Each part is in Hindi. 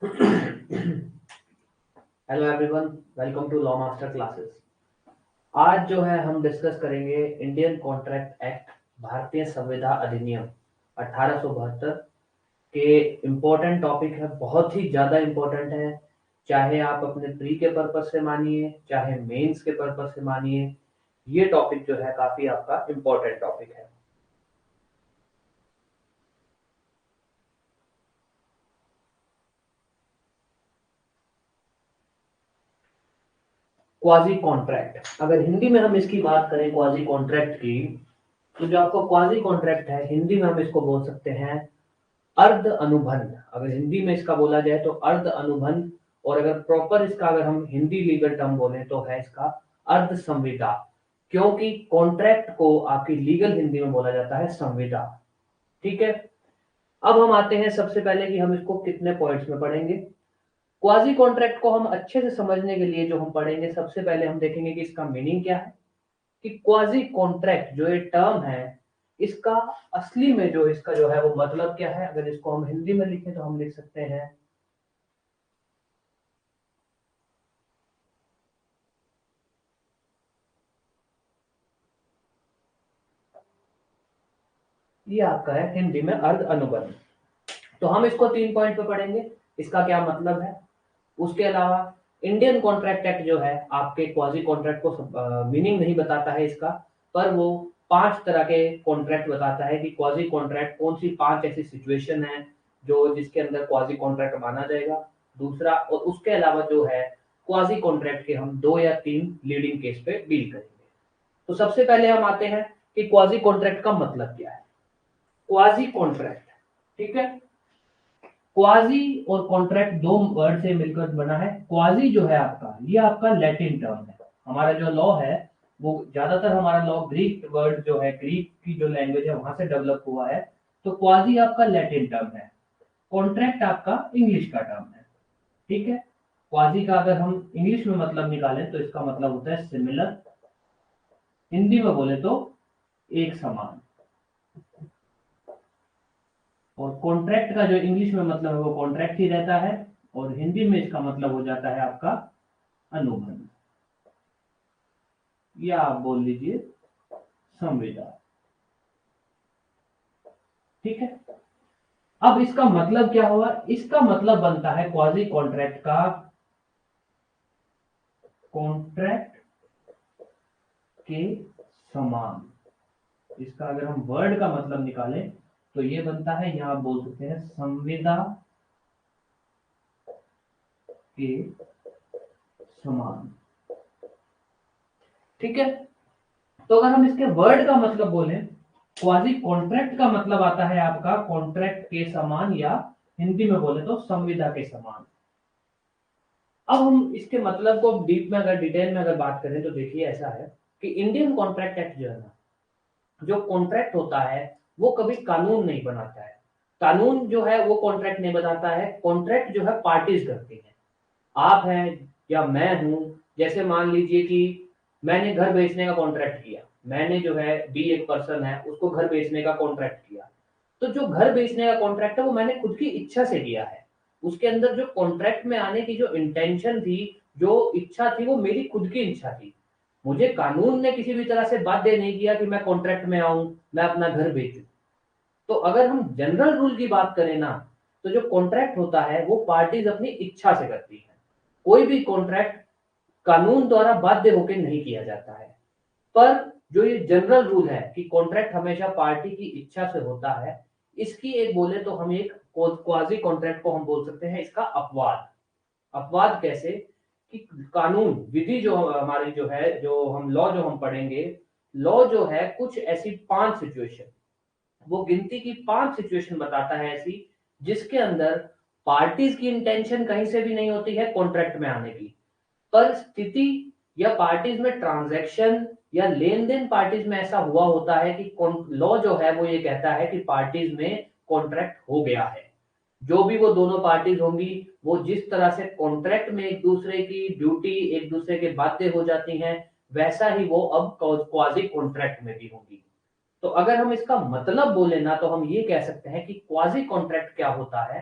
Hello everyone, welcome to law master classes. आज जो है हम डिस्कस करेंगे इंडियन कॉन्ट्रैक्ट एक्ट, भारतीय संविदा अधिनियम 1872 के इम्पोर्टेंट टॉपिक है, बहुत ही ज़्यादा इम्पोर्टेंट है। चाहे आप अपने प्री के पर्पज से मानिए, चाहे मेंस के पर्पज से मानिए, ये टॉपिक जो है काफ़ी आपका इम्पोर्टेंट टॉपिक है। क्वाजी कॉन्ट्रैक्ट, अगर हिंदी में हम इसकी बात करें क्वाजी कॉन्ट्रैक्ट की, तो जो आपका क्वाजी कॉन्ट्रैक्ट है हिंदी में हम इसको बोल सकते हैं अर्ध अनुबंध। अगर हिंदी में इसका बोला जाए तो अर्ध अनुबंध, और अगर प्रॉपर इसका अगर हम हिंदी लीगल टर्म बोले तो है इसका अर्ध संविदा। क्योंकि कॉन्ट्रैक्ट को आपकी लीगल हिंदी में बोला जाता है संविदा। ठीक है। अब हम आते हैं सबसे पहले कि हम इसको कितने पॉइंट्स में पढ़ेंगे। क्वाजी कॉन्ट्रैक्ट को हम अच्छे से समझने के लिए जो हम पढ़ेंगे, सबसे पहले हम देखेंगे कि इसका मीनिंग क्या है, कि क्वाजी कॉन्ट्रैक्ट जो ये टर्म है, इसका असली में जो इसका जो है वो मतलब क्या है। अगर इसको हम हिंदी में लिखें तो हम लिख सकते हैं ये आपका है हिंदी में अर्ध अनुबंध। तो हम इसको 3 पॉइंट पे पढ़ेंगे, इसका क्या मतलब है। उसके अलावा इंडियन कॉन्ट्रैक्ट एक्ट जो है आपके क्वाजी कॉन्ट्रैक्ट को मीनिंग नहीं बताता है इसका, पर वो 5 तरह के कॉन्ट्रैक्ट बताता है कि क्वाजी कॉन्ट्रैक्ट कौन सी 5 ऐसी सिचुएशन है जो जिसके अंदर क्वाजी कॉन्ट्रैक्ट माना जाएगा। दूसरा, और उसके अलावा जो है क्वाजी कॉन्ट्रैक्ट के हम 2 या 3 लीडिंग केस पे डील करेंगे। तो सबसे पहले हम आते हैं कि क्वाजी कॉन्ट्रैक्ट का मतलब क्या है। क्वाजी कॉन्ट्रैक्ट, ठीक है, क्वाजी और कॉन्ट्रैक्ट दो वर्ड से मिलकर बना है। क्वाजी जो है आपका, ये आपका लैटिन टर्म है। हमारा जो लॉ है वो ज्यादातर हमारा लॉ ग्रीक वर्ड जो है, ग्रीक की जो लैंग्वेज है वहां से डेवलप हुआ है। तो क्वाजी आपका लैटिन टर्म है, कॉन्ट्रैक्ट आपका इंग्लिश का टर्म है। ठीक है। क्वाजी का अगर हम इंग्लिश में मतलब निकालें तो इसका मतलब होता है सिमिलर, हिंदी में बोले तो एक समान। और कॉन्ट्रैक्ट का जो इंग्लिश में मतलब है वो कॉन्ट्रैक्ट ही रहता है, और हिंदी में इसका मतलब हो जाता है आपका अनुबंध, या आप बोल लीजिए संविदा। ठीक है। अब इसका मतलब क्या हुआ, इसका मतलब बनता है क्वाजी कॉन्ट्रैक्ट का कॉन्ट्रैक्ट के समान। इसका अगर हम वर्ड का मतलब निकालें तो ये बनता है, यहां बोल सकते हैं संविदा के समान। ठीक है। तो अगर हम इसके वर्ड का मतलब बोले, क्वाजी कॉन्ट्रैक्ट का मतलब आता है आपका कॉन्ट्रैक्ट के समान, या हिंदी में बोले तो संविदा के समान। अब हम इसके मतलब को डीप में अगर डिटेल में अगर बात करें तो देखिए ऐसा है कि इंडियन कॉन्ट्रैक्ट एक्ट जो है ना, जो कॉन्ट्रैक्ट होता है वो कभी कानून नहीं बनाता है। कानून जो है वो कॉन्ट्रैक्ट नहीं बनाता है, कॉन्ट्रैक्ट जो है पार्टीज करती हैं। आप हैं या मैं हूं, जैसे मान लीजिए कि मैंने घर बेचने का कॉन्ट्रैक्ट किया, मैंने जो है बी एक पर्सन है उसको घर बेचने का कॉन्ट्रैक्ट किया। तो जो घर बेचने का कॉन्ट्रैक्ट है वो मैंने खुद की इच्छा से किया है। उसके अंदर जो कॉन्ट्रैक्ट में आने की जो इंटेंशन थी, जो इच्छा थी, वो मेरी खुद की इच्छा थी। मुझे कानून ने किसी भी तरह से बाध्य नहीं किया कि मैं कॉन्ट्रैक्ट में आऊं, मैं अपना घर बेचूं। तो अगर हम जनरल रूल की बात करें ना, तो जो कॉन्ट्रैक्ट होता है वो पार्टीज अपनी इच्छा से करती है। कोई भी कॉन्ट्रैक्ट कानून द्वारा बाध्य होकर नहीं किया जाता है। पर जो ये जनरल रूल है कि कॉन्ट्रैक्ट हमेशा पार्टी की इच्छा से होता है, इसकी एक बोले तो हम एक क्वाजी कॉन्ट्रैक्ट को हम बोल सकते हैं इसका अपवाद। अपवाद कैसे, कि कानून विधि जो हमारी जो है, जो हम लॉ जो हम पढ़ेंगे, लॉ जो है कुछ ऐसी 5 सिचुएशन, वो गिनती की 5 सिचुएशन बताता है ऐसी, जिसके अंदर पार्टीज की इंटेंशन कहीं से भी नहीं होती है कॉन्ट्रैक्ट में आने की, पर स्थिति या पार्टीज में ट्रांजैक्शन या लेन देन पार्टीज में ऐसा हुआ होता है कि लॉ जो है वो ये कहता है कि पार्टीज में कॉन्ट्रैक्ट हो गया है। जो भी वो दोनों पार्टीज होंगी, वो जिस तरह से कॉन्ट्रैक्ट में एक दूसरे की ड्यूटी एक दूसरे के बाध्य हो जाती हैं, वैसा ही वो अब क्वाजी कॉन्ट्रैक्ट में भी होंगी। तो अगर हम इसका मतलब बोले ना तो हम ये कह सकते हैं कि क्वाजी कॉन्ट्रैक्ट क्या होता है,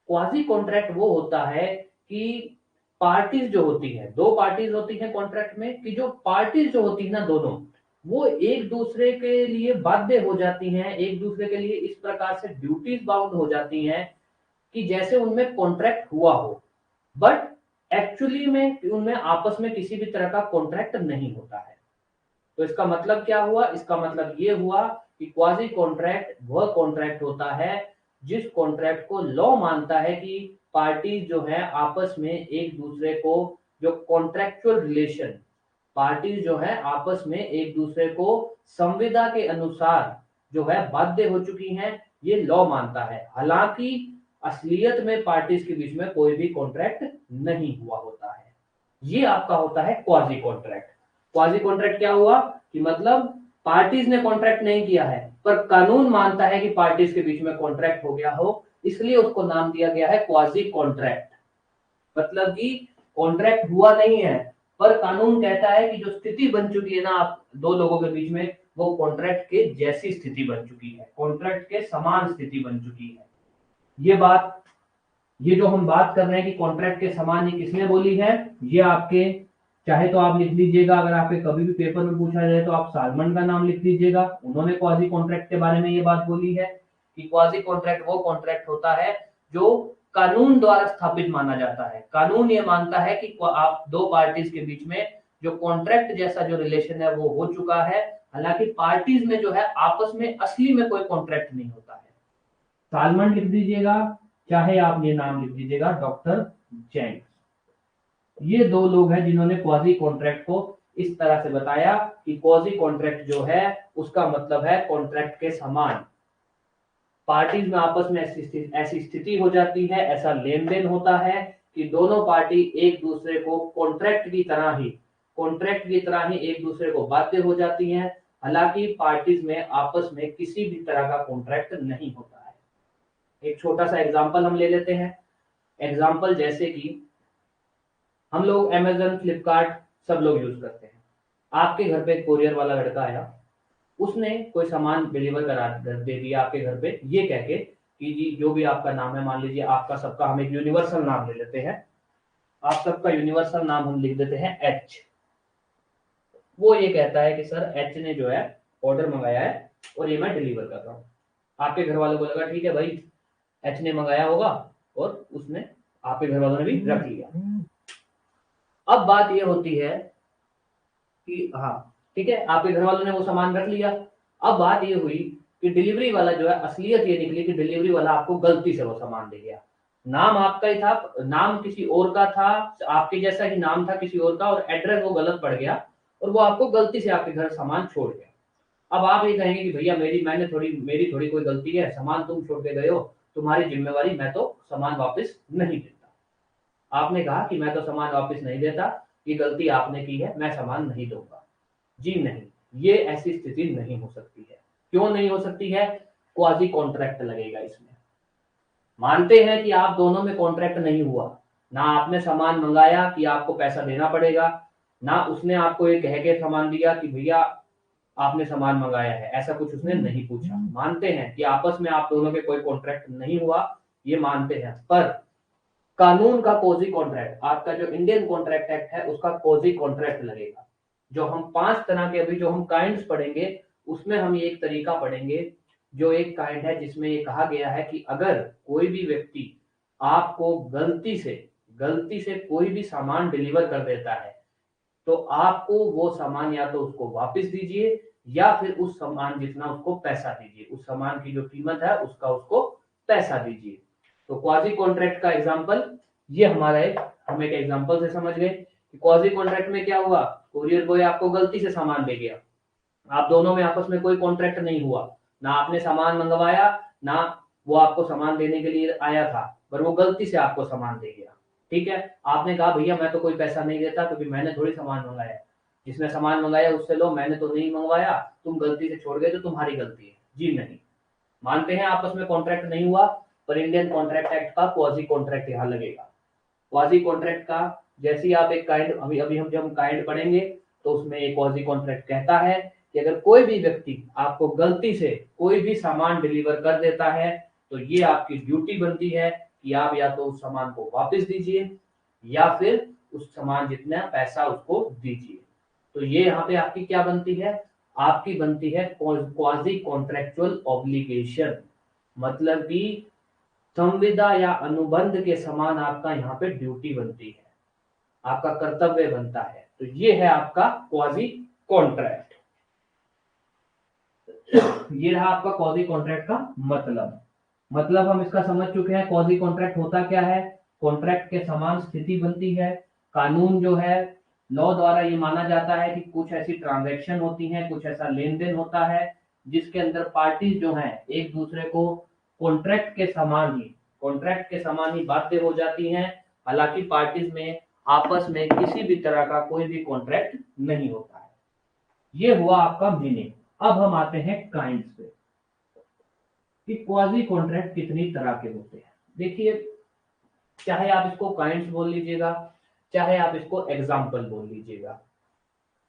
क्वाजी कॉन्ट्रैक्ट वो होता है कि पार्टीज जो होती है, दो पार्टीज होती हैं कॉन्ट्रैक्ट में, कि जो पार्टीज जो होती है ना दोनों, वो एक दूसरे के लिए बाध्य हो जाती हैं, एक दूसरे के लिए इस प्रकार से ड्यूटीज बाउंड हो जाती हैं कि जैसे उनमें कॉन्ट्रैक्ट हुआ हो, बट एक्चुअली में उनमें आपस में किसी भी तरह का कॉन्ट्रैक्ट नहीं होता है। तो इसका मतलब क्या हुआ? इसका मतलब ये हुआ कि क्वाजी कॉन्ट्रैक्ट वह कॉन्ट्रैक्ट होता है जिस कॉन्ट्रैक्ट को लॉ मानता है कि पार्टीज जो है आपस में एक दूसरे को, जो कॉन्ट्रैक्चुअल रिलेशन, पार्टीज जो है आपस में एक दूसरे को संविदा के अनुसार जो है बाध्य हो चुकी हैं, ये लॉ मानता है। हालांकि असलियत में पार्टीज के बीच में कोई भी कॉन्ट्रैक्ट नहीं हुआ होता है। ये आपका होता है क्वाजी कॉन्ट्रैक्ट। क्वाजी कॉन्ट्रैक्ट क्या हुआ कि मतलब पार्टीज ने कॉन्ट्रैक्ट नहीं किया है, पर कानून मानता है कि पार्टीज के बीच में कॉन्ट्रैक्ट हो गया हो, इसलिए उसको नाम दिया गया है क्वाजी कॉन्ट्रैक्ट। मतलब कि कॉन्ट्रैक्ट हुआ नहीं है, पर कानून कहता है कि जो स्थिति बन चुकी है ना आप दो लोगों के बीच में, वो कॉन्ट्रैक्ट के जैसी स्थिति बन चुकी है, कॉन्ट्रैक्ट के समान स्थिति बन चुकी है। ये जो हम बात कर रहे हैं कि कॉन्ट्रैक्ट के समान, ये किसने बोली है? ये आपके, चाहे तो आप लिख लीजिएगा, अगर आपके कभी भी पेपर में पूछा जाए तो आप सालमन का नाम लिख लीजिएगा। उन्होंने क्वाजी कॉन्ट्रैक्ट के बारे में ये बात बोली है कि क्वाजी कॉन्ट्रैक्ट वो कॉन्ट्रैक्ट होता है जो कानून द्वारा स्थापित माना जाता है। कानून ये मानता है कि आप दो पार्टीज के बीच में जो कॉन्ट्रैक्ट जैसा जो रिलेशन है वो हो चुका है, हालांकि पार्टीज में जो है आपस में असली में कोई कॉन्ट्रैक्ट नहीं होता है। सालमन लिख दीजिएगा, चाहे आप ये नाम लिख दीजिएगा डॉक्टर जेंक्स। ये दो लोग हैं जिन्होंने क्वाजी कॉन्ट्रैक्ट को इस तरह से बताया कि क्वाजी कॉन्ट्रैक्ट जो है उसका मतलब है कॉन्ट्रैक्ट के समान। पार्टीज में आपस में ऐसी स्थिति हो जाती है, ऐसा लेन देन होता है कि दोनों पार्टी एक दूसरे को कॉन्ट्रैक्ट की तरह ही एक दूसरे को बाध्य हो जाती हैं। हालांकि पार्टीज में आपस में किसी भी तरह का कॉन्ट्रैक्ट नहीं होता है। एक छोटा सा एग्जांपल हम ले लेते हैं। एग्जांपल जैसे कि हम लोग अमेजन, फ्लिपकार्ट सब लोग यूज करते हैं। आपके घर पे कोरियर वाला लड़का आया, उसने कोई सामान डिलीवर करा दे दिया आपके घर पे, ये कह के कि जी जो भी आपका नाम है, मान लीजिए आपका सबका हम एक यूनिवर्सल नाम ले लेते हैं, आप सबका यूनिवर्सल नाम हम लिख देते हैं एच। वो ये कहता है कि सर एच ने जो है ऑर्डर मंगाया है और ये मैं डिलीवर कर रहा हूँ। आपके घर वालों को लगा ठीक है भाई एच ने मंगाया होगा, और उसने आपके घर वालों ने भी रख लिया। अब बात ये होती है कि हाँ ठीक है, आपके घर वालों ने वो सामान रख लिया। अब बात ये हुई कि डिलीवरी वाला जो है, असलियत ये निकली कि डिलीवरी वाला आपको गलती से वो सामान दे गया। नाम आपका ही था, नाम किसी और का था, आपके जैसा ही नाम था किसी और का, और एड्रेस वो गलत पड़ गया और वो आपको गलती से आपके घर सामान छोड़ गया। अब आप ये कहेंगे कि भैया मेरी थोड़ी कोई गलती है, सामान तुम छोड़ के गए हो, तुम्हारी जिम्मेवारी, मैं तो सामान वापस नहीं देता। आपने कहा कि मैं तो सामान वापस नहीं देता, ये गलती आपने की है, मैं सामान नहीं दूंगा। जी नहीं, ये ऐसी स्थिति नहीं हो सकती है। क्यों नहीं हो सकती है? क्वाजी कॉन्ट्रैक्ट लगेगा इसमें। मानते हैं कि आप दोनों में कॉन्ट्रैक्ट नहीं हुआ, ना आपने सामान मंगाया कि आपको पैसा देना पड़ेगा, ना उसने आपको ये कह के सामान दिया कि भैया आपने सामान मंगाया है, ऐसा कुछ उसने नहीं पूछा। मानते हैं कि आपस में आप दोनों के कोई कॉन्ट्रैक्ट नहीं हुआ, ये मानते हैं। पर कानून का कोजी कॉन्ट्रैक्ट, आपका जो इंडियन कॉन्ट्रैक्ट एक्ट है उसका कोजी कॉन्ट्रैक्ट लगेगा। जो हम 5 तरह के अभी जो हम काइंड्स पढ़ेंगे, उसमें हम एक तरीका पढ़ेंगे जो एक काइंड है जिसमें ये कहा गया है कि अगर कोई भी व्यक्ति आपको गलती से कोई भी सामान डिलीवर कर देता है, तो आपको वो सामान या तो उसको वापस दीजिए, या फिर उस सामान जितना उसको पैसा दीजिए, उस सामान की जो कीमत है उसका उसको पैसा दीजिए। तो क्वाजी कॉन्ट्रैक्ट का एग्जांपल ये हमारा हम एक एग्जांपल से समझ गए कि क्वाजी कॉन्ट्रैक्ट में क्या हुआ, कोरियर बॉय आपको गलती से सामान दे गया, आप दोनों में आपस में कोई कॉन्ट्रैक्ट नहीं हुआ, ना आपने सामान मंगवाया, ना वो आपको सामान देने के लिए आया था, पर वो गलती से आपको सामान दे गया। ठीक है, आपने कहा भैया मैं तो कोई पैसा नहीं देता क्योंकि मैंने थोड़ी सामान मंगाया, जिसने सामान मंगाया उससे लो, मैंने तो नहीं मंगवाया, तुम गलती से छोड़ गए तो तुम्हारी गलती है। जी नहीं, मानते हैं आपस में कॉन्ट्रैक्ट नहीं हुआ, पर इंडियन कॉन्ट्रैक्ट एक्ट का क्वाजी कॉन्ट्रैक्ट यहाँ लगेगा। क्वाजी कॉन्ट्रैक्ट का जैसे ही आप एक काइंड, अभी अभी हम जब काइंड पढ़ेंगे तो उसमें एक क्वाजी कॉन्ट्रैक्ट कहता है कि अगर कोई भी व्यक्ति आपको गलती से कोई भी सामान डिलीवर कर देता है, तो ये आपकी ड्यूटी बनती है कि आप या तो उस सामान को वापस दीजिए या फिर उस सामान जितना पैसा उसको दीजिए। तो ये यहाँ पे आपकी क्या बनती है, आपकी बनती है क्वाजी कॉन्ट्रेक्चुअल ऑब्लिगेशन, मतलब कि संविदा या अनुबंध के समान आपका यहाँ पे ड्यूटी बनती है, आपका कर्तव्य बनता है। तो ये है आपका क्वाजी कॉन्ट्रैक्ट। ये रहा आपका क्वाजी कॉन्ट्रैक्ट का मतलब हम इसका समझ चुके हैं। क्वाजी कॉन्ट्रैक्ट होता क्या है, कॉन्ट्रैक्ट के समान स्थिति बनती है। कानून जो है, लॉ द्वारा ये माना जाता है कि कुछ ऐसी ट्रांजैक्शन होती हैं, कुछ ऐसा लेन देन होता है जिसके अंदर पार्टीज जो हैं एक दूसरे को कॉन्ट्रैक्ट के समान ही बाध्य हो जाती हैं। हालांकि पार्टीज में आपस में किसी भी तरह का कोई भी कॉन्ट्रैक्ट नहीं होता है। ये हुआ आपका मीनिंग। अब हम आते हैं काइंड्स पे कि क्वाजी कॉन्ट्रैक्ट कितनी तरह के होते हैं। देखिए, चाहे आप इसको काइंड्स बोल लीजिएगा, चाहे आप इसको एग्जाम्पल बोल लीजिएगा,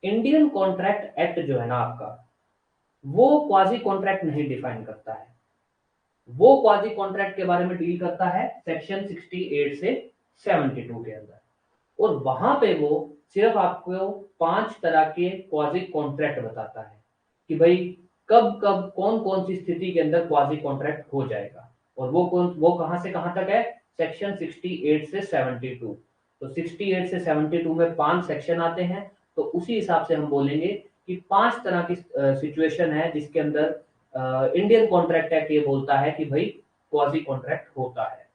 इंडियन कॉन्ट्रैक्ट एक्ट जो है ना आपका, वो क्वाजी कॉन्ट्रैक्ट नहीं डिफाइन करता है। वो क्वाजी कॉन्ट्रैक्ट के बारे में डील करता है सेक्शन 68 से 72 के अंदर, और वहां पे वो सिर्फ आपको 5 तरह के क्वाजी कॉन्ट्रैक्ट बताता है कि भाई कब कब कौन कौन सी स्थिति के अंदर क्वाजी कॉन्ट्रैक्ट हो जाएगा। और वो कहां से कहां तक है, सेक्शन 68 से 72। तो 68 से 72 में 5 सेक्शन आते हैं। तो उसी हिसाब से हम बोलेंगे कि 5 तरह की सिचुएशन है जिसके अंदर इंडियन कॉन्ट्रैक्ट एक्ट ये बोलता है कि भाई क्वाजी कॉन्ट्रैक्ट होता है।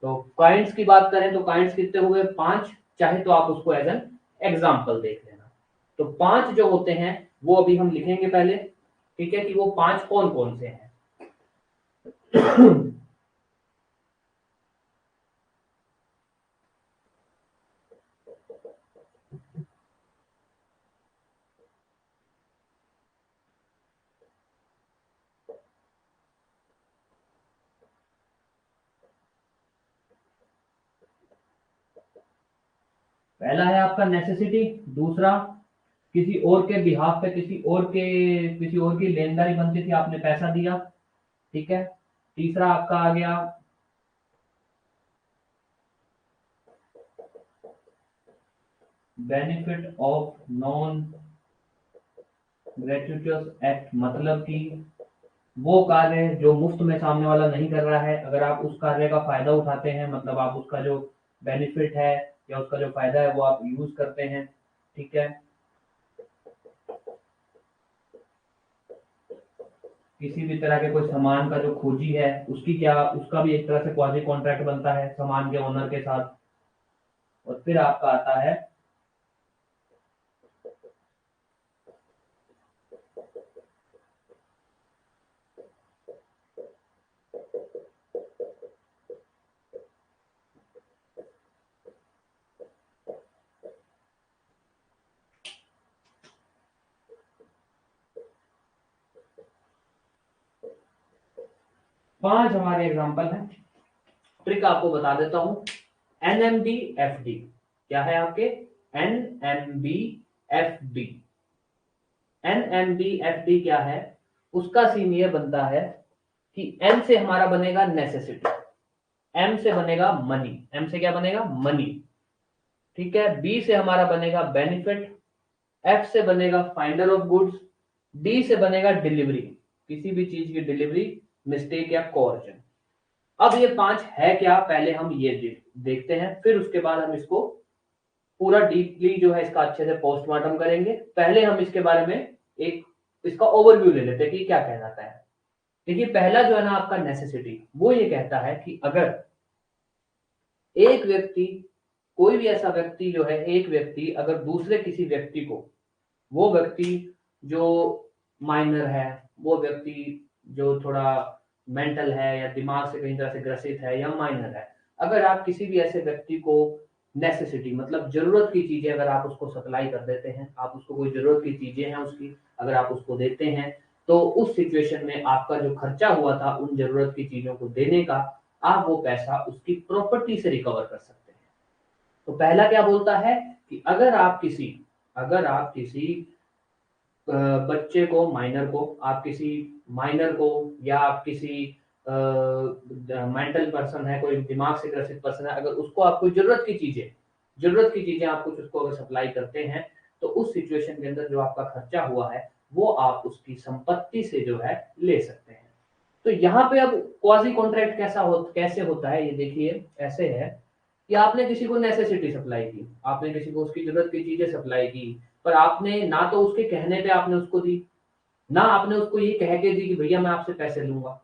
तो काइंड्स की बात करें तो काइंड्स कितने हुए, 5। चाहे तो आप उसको एज एन एग्जाम्पल देख लेना। तो 5 जो होते हैं वो अभी हम लिखेंगे पहले, ठीक है, कि वो 5 कौन कौन से हैं। पहला है आपका नेसेसिटी, दूसरा किसी और के बिहाफ पे किसी और की लेनदारी बनती थी, आपने पैसा दिया, ठीक है। तीसरा आपका आ गया बेनिफिट ऑफ नॉन ग्रेचुइटस एक्ट, मतलब कि वो कार्य जो मुफ्त में सामने वाला नहीं कर रहा है, अगर आप उस कार्य का फायदा उठाते हैं, मतलब आप उसका जो बेनिफिट है या उसका जो फायदा है वो आप यूज करते हैं, ठीक है। किसी भी तरह के कोई सामान का जो खोजी है उसका भी एक तरह से क्वाजी कॉन्ट्रैक्ट बनता है सामान के ओनर के साथ। और फिर आपका आता है 5 हमारे एग्जाम्पल हैं। ट्रिक आपको बता देता हूं। NMB-FD क्या है आपके, NMB-FD। NMB-FD क्या है, उसका सीन ये बनता है कि N से हमारा बनेगा नेसेसिटी, M से बनेगा मनी, M से क्या बनेगा, मनी, ठीक है। B से हमारा बनेगा बेनिफिट, F से बनेगा फाइंडर ऑफ गुड्स, D से बनेगा डिलीवरी, किसी भी चीज की डिलीवरी, मिस्टेक या कोऑर्जन। अब ये 5 है क्या, पहले हम ये देखते हैं, फिर उसके बाद हम इसको पूरा डीपली जो है इसका अच्छे से पोस्टमार्टम करेंगे। पहले हम इसके बारे में एक इसका ओवरव्यू ले लेते हैं कि क्या कहलाता है। देखिए, पहला जो है ना आपका नेसेसिटी, वो ये कहता है कि अगर एक व्यक्ति, कोई भी ऐसा व्यक्ति जो है, एक व्यक्ति अगर दूसरे किसी व्यक्ति को, वो व्यक्ति जो माइनर है, वो व्यक्ति जो थोड़ा मेंटल है या दिमाग से कहीं तरह से ग्रसित है या माइनर है, अगर आप किसी भी ऐसे व्यक्ति को नेसेसिटी मतलब जरूरत की चीजें अगर आप उसको सप्लाई कर देते हैं, आप उसको कोई जरूरत की चीजें हैं उसकी अगर आप उसको देते हैं, तो उस सिचुएशन में आपका जो खर्चा हुआ था उन जरूरत की चीजों को देने का, आप वो पैसा उसकी प्रॉपर्टी से रिकवर कर सकते हैं। तो पहला क्या बोलता है कि अगर आप किसी बच्चे को, माइनर को, आप किसी माइनर को या आप किसी मेंटल पर्सन है, कोई दिमाग से ग्रसित पर्सन है, अगर उसको आप कोई जरूरत की चीजें आप कुछ उसको अगर सप्लाई करते हैं, तो उस सिचुएशन के अंदर जो आपका खर्चा हुआ है वो आप उसकी संपत्ति से जो है ले सकते हैं। तो यहाँ पे अब क्वाजी कॉन्ट्रैक्ट कैसे होता है, ये देखिए ऐसे है कि आपने किसी को नेसेसिटी सप्लाई की, आपने किसी को उसकी जरूरत की चीजें सप्लाई की, पर आपने ना तो उसके कहने पे आपने उसको दी, ना आपने उसको ये कह के दी कि भैया मैं आपसे पैसे लूंगा।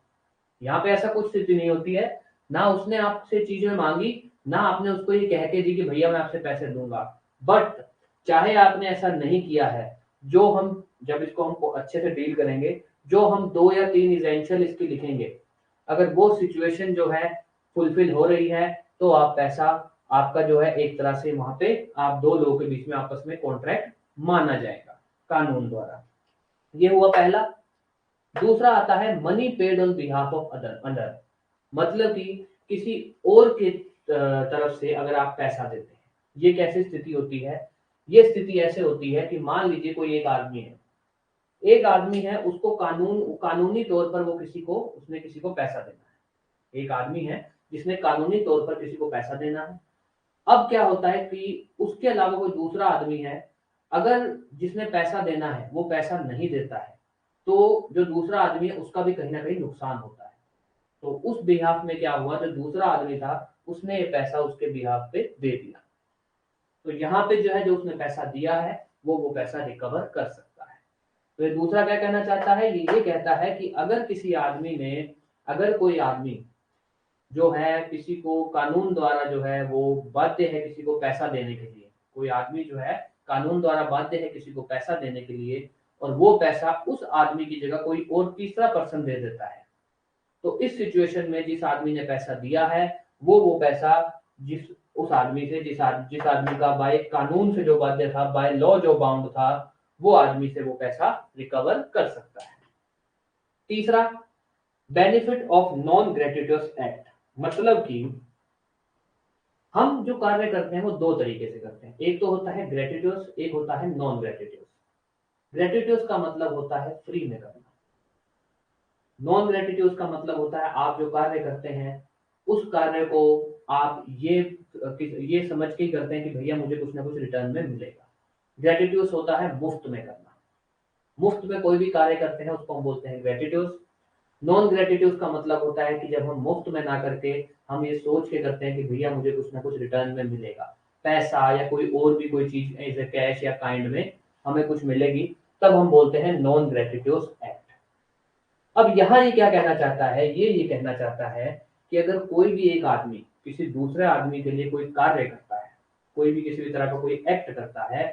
यहाँ पे ऐसा कुछ स्थिति नहीं होती है, ना उसने आपसे चीजें मांगी, ना आपने उसको ये कह के दी कि भैया मैं आपसे पैसे दूंगा। बट चाहे आपने ऐसा नहीं किया है, जो हम जब इसको हम अच्छे से डील करेंगे, जो हम 2 या 3 इसेंशियल इसकी लिखेंगे, अगर वो सिचुएशन जो है फुलफिल हो रही है, तो आप पैसा आपका जो है एक तरह से वहां पे आप दो लोगों के बीच में आपस में कॉन्ट्रैक्ट माना जाएगा कानून द्वारा। ये हुआ पहला। दूसरा आता है money paid on behalf of other, मतलब कि किसी और के तरफ से अगर आप पैसा देते हैं। ये कैसी स्थिति होती है, ये स्थिति ऐसे होती है कि मान लीजिए कोई एक आदमी है, उसको कानूनी तौर पर वो उसने किसी को पैसा देना है। एक आदमी है जिसने कानूनी तौर पर किसी को पैसा देना है। अब क्या होता है कि उसके अलावा कोई दूसरा आदमी है, अगर जिसने पैसा देना है वो पैसा नहीं देता है, तो जो दूसरा आदमी है उसका भी कहीं ना कहीं नुकसान होता है। तो उस बिहाफ में क्या हुआ, जो दूसरा आदमी था उसने ये पैसा उसके बिहाफ पे दे दिया, तो यहाँ पे जो है जो उसने पैसा दिया है वो पैसा रिकवर कर सकता है। तो ये दूसरा क्या कहना चाहता है, ये कहता है कि अगर कोई आदमी जो है किसी को कानून द्वारा जो है वो बाध्य है किसी को पैसा देने के लिए, कोई आदमी जो है कानून द्वारा बाध्य है किसी को पैसा देने के लिए, और वो पैसा उस आदमी की जगह कोई और तीसरा पर्सन दे देता है, तो इस सिचुएशन में जिस आदमी ने पैसा दिया है वो पैसा जिस उस आदमी से जिस आदमी का बाय कानून से जो बाध्य था, बाय लॉ जो बाउंड था, वो आदमी से वो पैसा रिकवर कर सकता है। तीसरा, बेनिफिट ऑफ नॉन ग्रेट्यूटस एक्ट, मतलब कि हम जो कार्य करते हैं वो दो तरीके से करते हैं, एक तो होता है ग्रेट्यूटस, एक होता है नॉन ग्रेट्यूटस। ग्रेट्यूटस का मतलब होता है फ्री में करना, नॉन ग्रेटिट्यूड का मतलब होता है आप जो कार्य करते हैं उस कार्य को आप ये समझ के ही करते हैं कि भैया मुझे कुछ ना कुछ रिटर्न में मिलेगा। ग्रेटिट्यूड होता है मुफ्त में करना, मुफ्त में कोई भी कार्य करते हैं उसको हम बोलते हैं ग्रेटिट्यूड। नॉन ग्रेटिट्यूड का मतलब होता है कि जब हम मुफ्त में ना करके हम ये सोच के करते हैं कि भैया मुझे कुछ ना कुछ रिटर्न में मिलेगा, पैसा या कोई और भी कोई चीज एज ए कैश या काइंड में हमें कुछ मिलेगी, तब हम बोलते हैं नॉन ग्रेटिट्यूड एक्ट। अब यहाँ ये क्या कहना चाहता है, ये कहना चाहता है कि अगर कोई भी एक आदमी किसी दूसरे आदमी के लिए कोई कार्य करता है, कोई भी किसी भी तरह का कोई एक्ट करता है,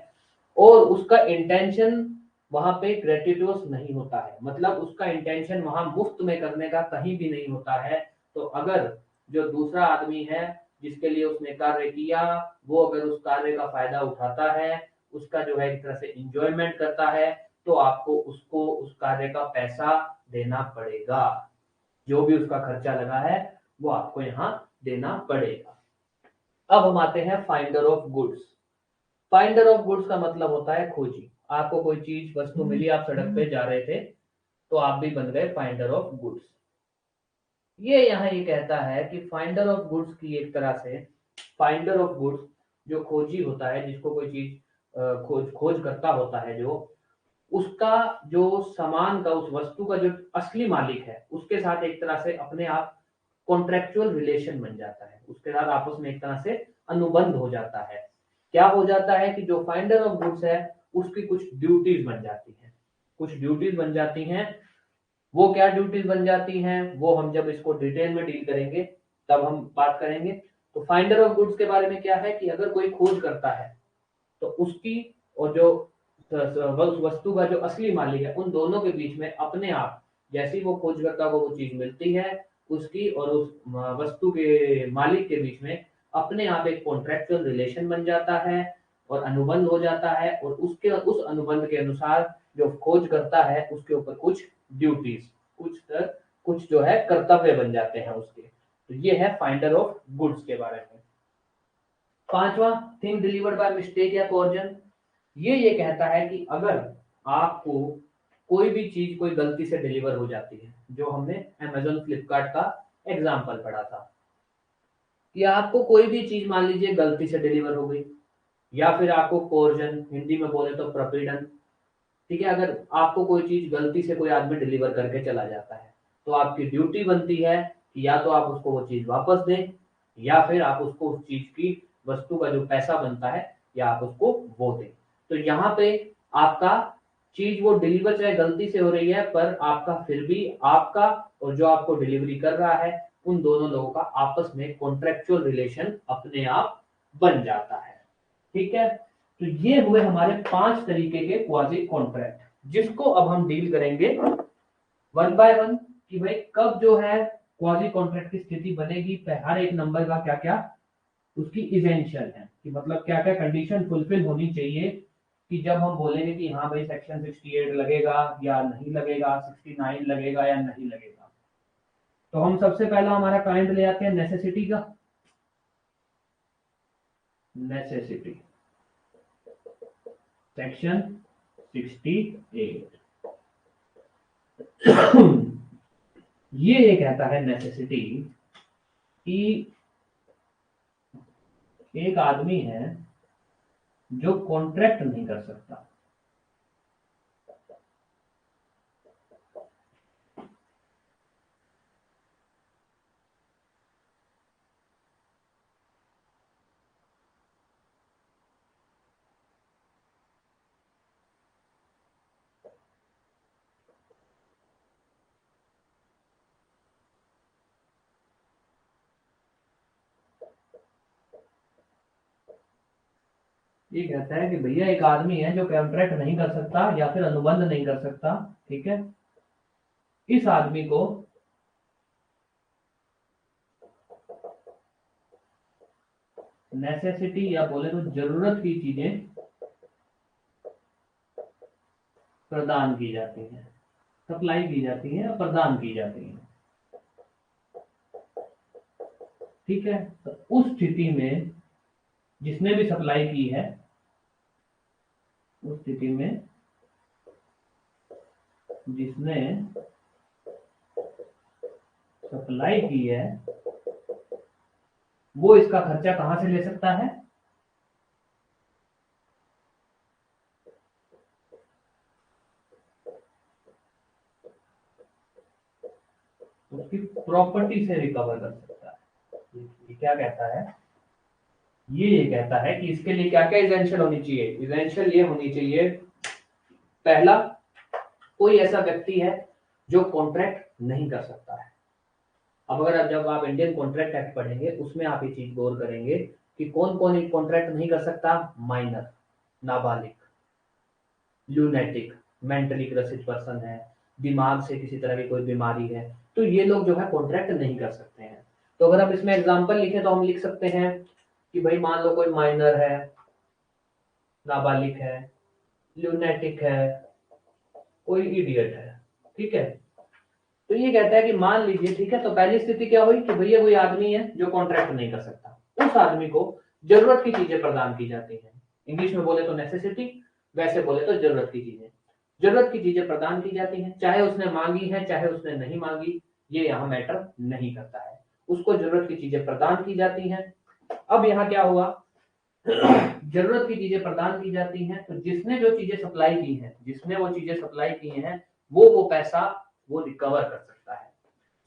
और उसका इंटेंशन वहां पे ग्रेटिट्यूड नहीं होता है, मतलब उसका इंटेंशन वहां मुफ्त में करने का कहीं भी नहीं होता है, तो अगर जो दूसरा आदमी है जिसके लिए उसने कार्य किया, वो अगर उस कार्य का फायदा उठाता है, उसका जो है एक तरह से इंजॉयमेंट करता है, तो आपको उसको उस कार्य का पैसा देना पड़ेगा, जो भी उसका खर्चा लगा है वो आपको यहाँ देना पड़ेगा। अब हम आते हैं finder of goods. Finder of goods का मतलब होता है खोजी, आपको कोई चीज वस्तु मिली, आप सड़क पे जा रहे थे तो आप भी बन गए फाइंडर ऑफ गुड्स। ये यहाँ ये कहता है कि फाइंडर ऑफ गुड्स की एक तरह से, फाइंडर ऑफ गुड्स जो खोजी होता है, जिसको कोई चीज खोज करता होता है, जो उसका जो सामान का उस वस्तु का जो असली मालिक है उसके साथ एक तरह से अपने आप कॉन्ट्रेक्चुअल रिलेशन बन जाता है, उसके साथ आपस में एक तरह से अनुबंध हो जाता है। क्या हो जाता है कि जो फाइंडर ऑफ गुड्स है उसकी कुछ ड्यूटीज बन जाती हैं, कुछ ड्यूटीज बन जाती हैं। वो क्या ड्यूटीज बन जाती हैं वो हम जब इसको डिटेल में डील करेंगे तब हम बात करेंगे। तो फाइंडर ऑफ गुड्स के बारे में क्या है कि अगर कोई खोज करता है तो उसकी और जो उस वस्तु का जो असली मालिक है उन दोनों के बीच में अपने आप जैसी वो खोजकर्ता को वो चीज मिलती है, उसकी और उस वस्तु के मालिक के बीच में अपने आप एक कॉन्ट्रेक्चुअल रिलेशन बन जाता है और अनुबंध हो जाता है, और उस अनुबंध के अनुसार जो खोज करता है उसके ऊपर कुछ ड्यूटीज, कुछ जो है कर्तव्य बन जाते हैं उसके। तो ये है फाइंडर ऑफ गुड्स के बारे में। पांचवा, थिंग डिलीवर्ड बाय मिस्टेक या कोर्जन। ये कहता है कि अगर आपको कोई भी चीज कोई गलती से डिलीवर हो जाती है, जो हमने अमेजोन फ्लिपकार्ट का एग्जाम्पल पढ़ा था कि आपको कोई भी चीज मान लीजिए गलती से डिलीवर हो गई, या फिर आपको कोर्जन, हिंदी में बोले तो प्रपीड़न, ठीक है, अगर आपको कोई चीज गलती से कोई आदमी डिलीवर करके चला जाता है, तो आपकी ड्यूटी बनती है कि या तो आप उसको वो चीज वापस दें, या फिर आप उसको उस चीज की वस्तु का जो पैसा बनता है या आप उसको वो दें। तो यहाँ पे आपका चीज वो डिलीवर चाहे गलती से हो रही है, पर आपका फिर भी आपका और जो आपको डिलीवरी कर रहा है उन दोनों लोगों का आपस में कॉन्ट्रेक्चुअल रिलेशन अपने आप बन जाता है। ठीक है, तो ये हुए हमारे 5 तरीके के क्वाजी कॉन्ट्रैक्ट, जिसको अब हम डील करेंगे वन बाय वन कि भाई कब जो है क्वाजी कॉन्ट्रैक्ट की स्थिति बनेगी, हर एक नंबर का क्या क्या उसकी इसेंशियल है, कि मतलब क्या क्या कंडीशन फुलफिल होनी चाहिए कि जब हम बोलेंगे कि हाँ भाई सेक्शन 68 लगेगा या नहीं लगेगा, 69 लगेगा या नहीं लगेगा। तो हम सबसे पहला हमारा काइंड ले आते हैं नेसेसिटी का। नेसेसिटी सेक्शन 68 ये कहता है नेसेसिटी कि एक आदमी है जो कॉन्ट्रैक्ट नहीं कर सकता, ये कहता है कि भैया एक आदमी है जो कॉन्ट्रैक्ट नहीं कर सकता या फिर अनुबंध नहीं कर सकता, ठीक है, इस आदमी को नेसेसिटी या बोले तो जरूरत की चीजें प्रदान की जाती हैं, सप्लाई की जाती है, प्रदान की जाती है। ठीक है, तो उस स्थिति में जिसने भी सप्लाई की है, उस स्थिति में जिसने सप्लाई की है वो इसका खर्चा कहां से ले सकता है? उसकी प्रॉपर्टी से रिकवर कर सकता है। ये क्या कहता है? ये कहता है कि इसके लिए क्या क्या इसेंशियल होनी चाहिए। इसेंशियल ये होनी चाहिए, पहला, कोई ऐसा व्यक्ति है जो कॉन्ट्रैक्ट नहीं कर सकता है। अब अगर जब आप इंडियन कॉन्ट्रैक्ट एक्ट पढ़ेंगे उसमें आप ये चीज गौर करेंगे कि कौन कौन एक कॉन्ट्रैक्ट नहीं कर सकता। माइनर, नाबालिग, ल्यूनेटिक, मेंटली ग्रसित पर्सन है, दिमाग से किसी तरह की कोई बीमारी है, तो ये लोग जो है कॉन्ट्रैक्ट नहीं कर सकते हैं। तो अगर हम इसमें एग्जांपल लिखें तो हम लिख सकते हैं कि भाई मान लो कोई माइनर है, नाबालिग है, ल्यूनेटिक है, कोई इडियट है, ठीक है। तो ये कहता है कि मान लीजिए, ठीक है, तो पहली स्थिति क्या हुई कि भैया कोई आदमी है जो कॉन्ट्रैक्ट नहीं कर सकता, उस आदमी को जरूरत की चीजें प्रदान की जाती हैं। इंग्लिश में बोले तो नेसेसिटी, वैसे बोले तो जरूरत की चीजें। जरूरत की चीजें प्रदान की जाती हैं, चाहे उसने मांगी है चाहे उसने नहीं मांगी, ये यहाँ मैटर नहीं करता है, उसको जरूरत की चीजें प्रदान की जाती हैं। अब यहाँ क्या हुआ, जरूरत की चीजें प्रदान की जाती हैं, तो जिसने जो चीजें सप्लाई की हैं, जिसने वो चीजें सप्लाई की हैं, वो पैसा वो रिकवर कर सकता है।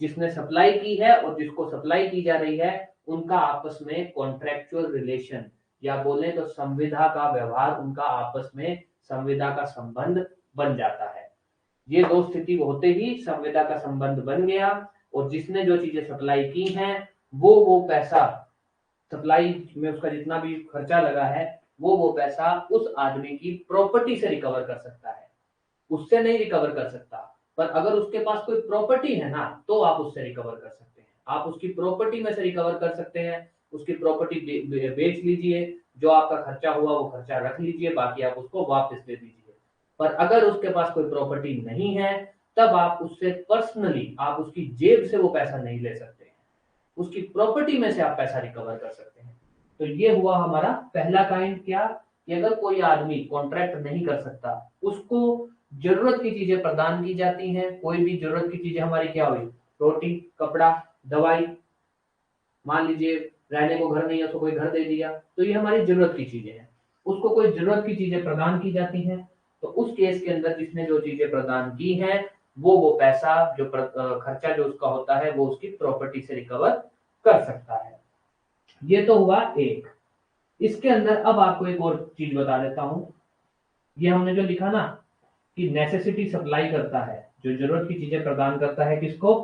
जिसने सप्लाई की है और जिसको सप्लाई की जा रही है, उनका आपस में कॉन्ट्रेक्चुअल रिलेशन या बोले तो संविदा का व्यवहार, उनका आपस में संविदा का संबंध बन जाता है। ये दो स्थिति होते ही संविदा का संबंध बन गया, और जिसने जो चीजें सप्लाई की हैं वो पैसा, सप्लाई में उसका जितना भी खर्चा लगा है, वो पैसा उस आदमी की प्रॉपर्टी से रिकवर कर सकता है, उससे नहीं रिकवर कर सकता। पर अगर उसके पास कोई प्रॉपर्टी है ना, तो आप उससे रिकवर कर सकते हैं, आप उसकी प्रॉपर्टी में से रिकवर कर सकते हैं। उसकी प्रॉपर्टी बेच लीजिए, जो आपका खर्चा हुआ वो खर्चा रख लीजिए, बाकी आप उसको वापस दे दीजिए। पर अगर उसके पास कोई प्रॉपर्टी नहीं है, तब आप उससे पर्सनली, आप उसकी जेब से वो पैसा नहीं ले सकते हैं, उसकी प्रॉपर्टी में से आप पैसा रिकवर कर सकते हैं। तो ये हुआ हमारा पहला काइंड, क्या कि अगर कोई आदमी कॉन्ट्रैक्ट नहीं कर सकता, उसको जरूरत की चीजें प्रदान की जाती हैं। कोई भी जरूरत की चीजें हमारी क्या हुई, रोटी, कपड़ा, दवाई, मान लीजिए रहने को घर नहीं है तो कोई घर दे दिया, तो ये हमारी जरूरत की चीजें हैं। उसको कोई जरूरत की चीजें प्रदान की जाती हैं, तो उस केस के अंदर जिसने जो चीजें प्रदान की हैं वो पैसा जो खर्चा जो उसका होता है वो उसकी प्रॉपर्टी से रिकवर कर सकता है। ये तो हुआ एक। इसके अंदर अब आपको एक और चीज बता देता हूं। ये हमने जो लिखा ना कि नेसेसिटी सप्लाई करता है, जो जरूरत की चीजें प्रदान करता है किसको,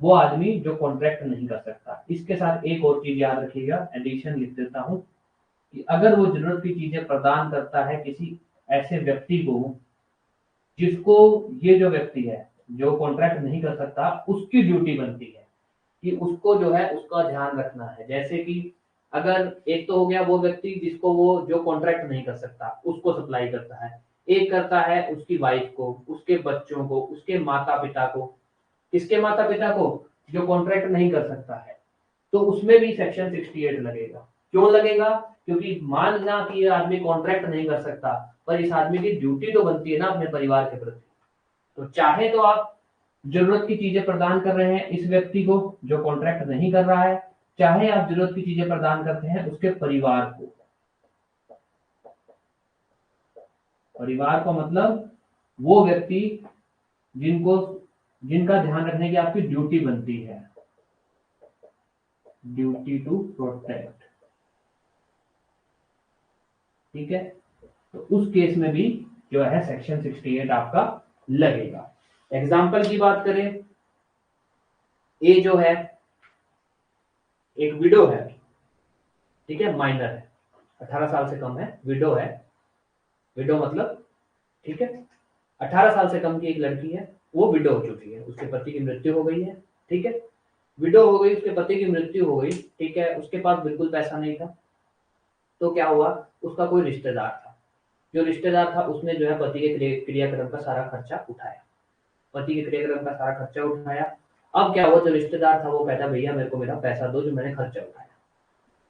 वो आदमी जो कॉन्ट्रैक्ट नहीं कर सकता। इसके साथ एक और चीज याद रखिएगा, एडिशन लिख देता हूं कि अगर वो जरूरत की चीजें प्रदान करता है किसी ऐसे व्यक्ति को जिसको, ये जो व्यक्ति है जो कॉन्ट्रैक्ट नहीं कर सकता, उसकी ड्यूटी बनती है कि उसको जो है उसका ध्यान रखना है। जैसे कि अगर एक तो हो गया वो व्यक्ति जिसको वो जो कॉन्ट्रैक्ट नहीं कर सकता उसको सप्लाई करता है, एक करता है उसकी वाइफ को, उसके बच्चों को, उसके माता पिता को। किसके माता पिता को, जो कॉन्ट्रैक्ट नहीं कर सकता है, तो उसमें भी सेक्शन 68 लगेगा। क्यों लगेगा, क्योंकि मानना कि ये आदमी कॉन्ट्रैक्ट नहीं कर सकता, पर इस आदमी की ड्यूटी तो बनती है ना अपने परिवार के प्रति। तो चाहे तो आप जरूरत की चीजें प्रदान कर रहे हैं इस व्यक्ति को जो कॉन्ट्रैक्ट नहीं कर रहा है, चाहे आप जरूरत की चीजें प्रदान करते हैं उसके परिवार को। परिवार को मतलब वो व्यक्ति जिनको, जिनका ध्यान रखने की आपकी ड्यूटी बनती है, ड्यूटी टू प्रोटेक्ट। ठीक है, तो उस केस में भी जो है सेक्शन 68 आपका लगेगा। एग्जाम्पल की बात करें, ए जो है एक विडो है, ठीक है, माइनर है, 18 साल से कम है, विडो है। विडो मतलब, ठीक है, 18 साल से कम की एक लड़की है, वो विडो हो चुकी है, उसके पति की मृत्यु हो गई है। ठीक है, विडो हो गई, उसके पति की मृत्यु हो गई, ठीक है, उसके पास बिल्कुल पैसा नहीं था। तो क्या हुआ, उसका कोई रिश्तेदार था, जो रिश्तेदार था उसने जो है पति के क्रियाक्रम का सारा खर्चा उठाया, पति के क्रियाक्रम का सारा खर्चा उठाया। अब क्या हुआ, जो रिश्तेदार था वो कहता भैया मेरे को मेरा पैसा दो जो मैंने खर्चा उठाया।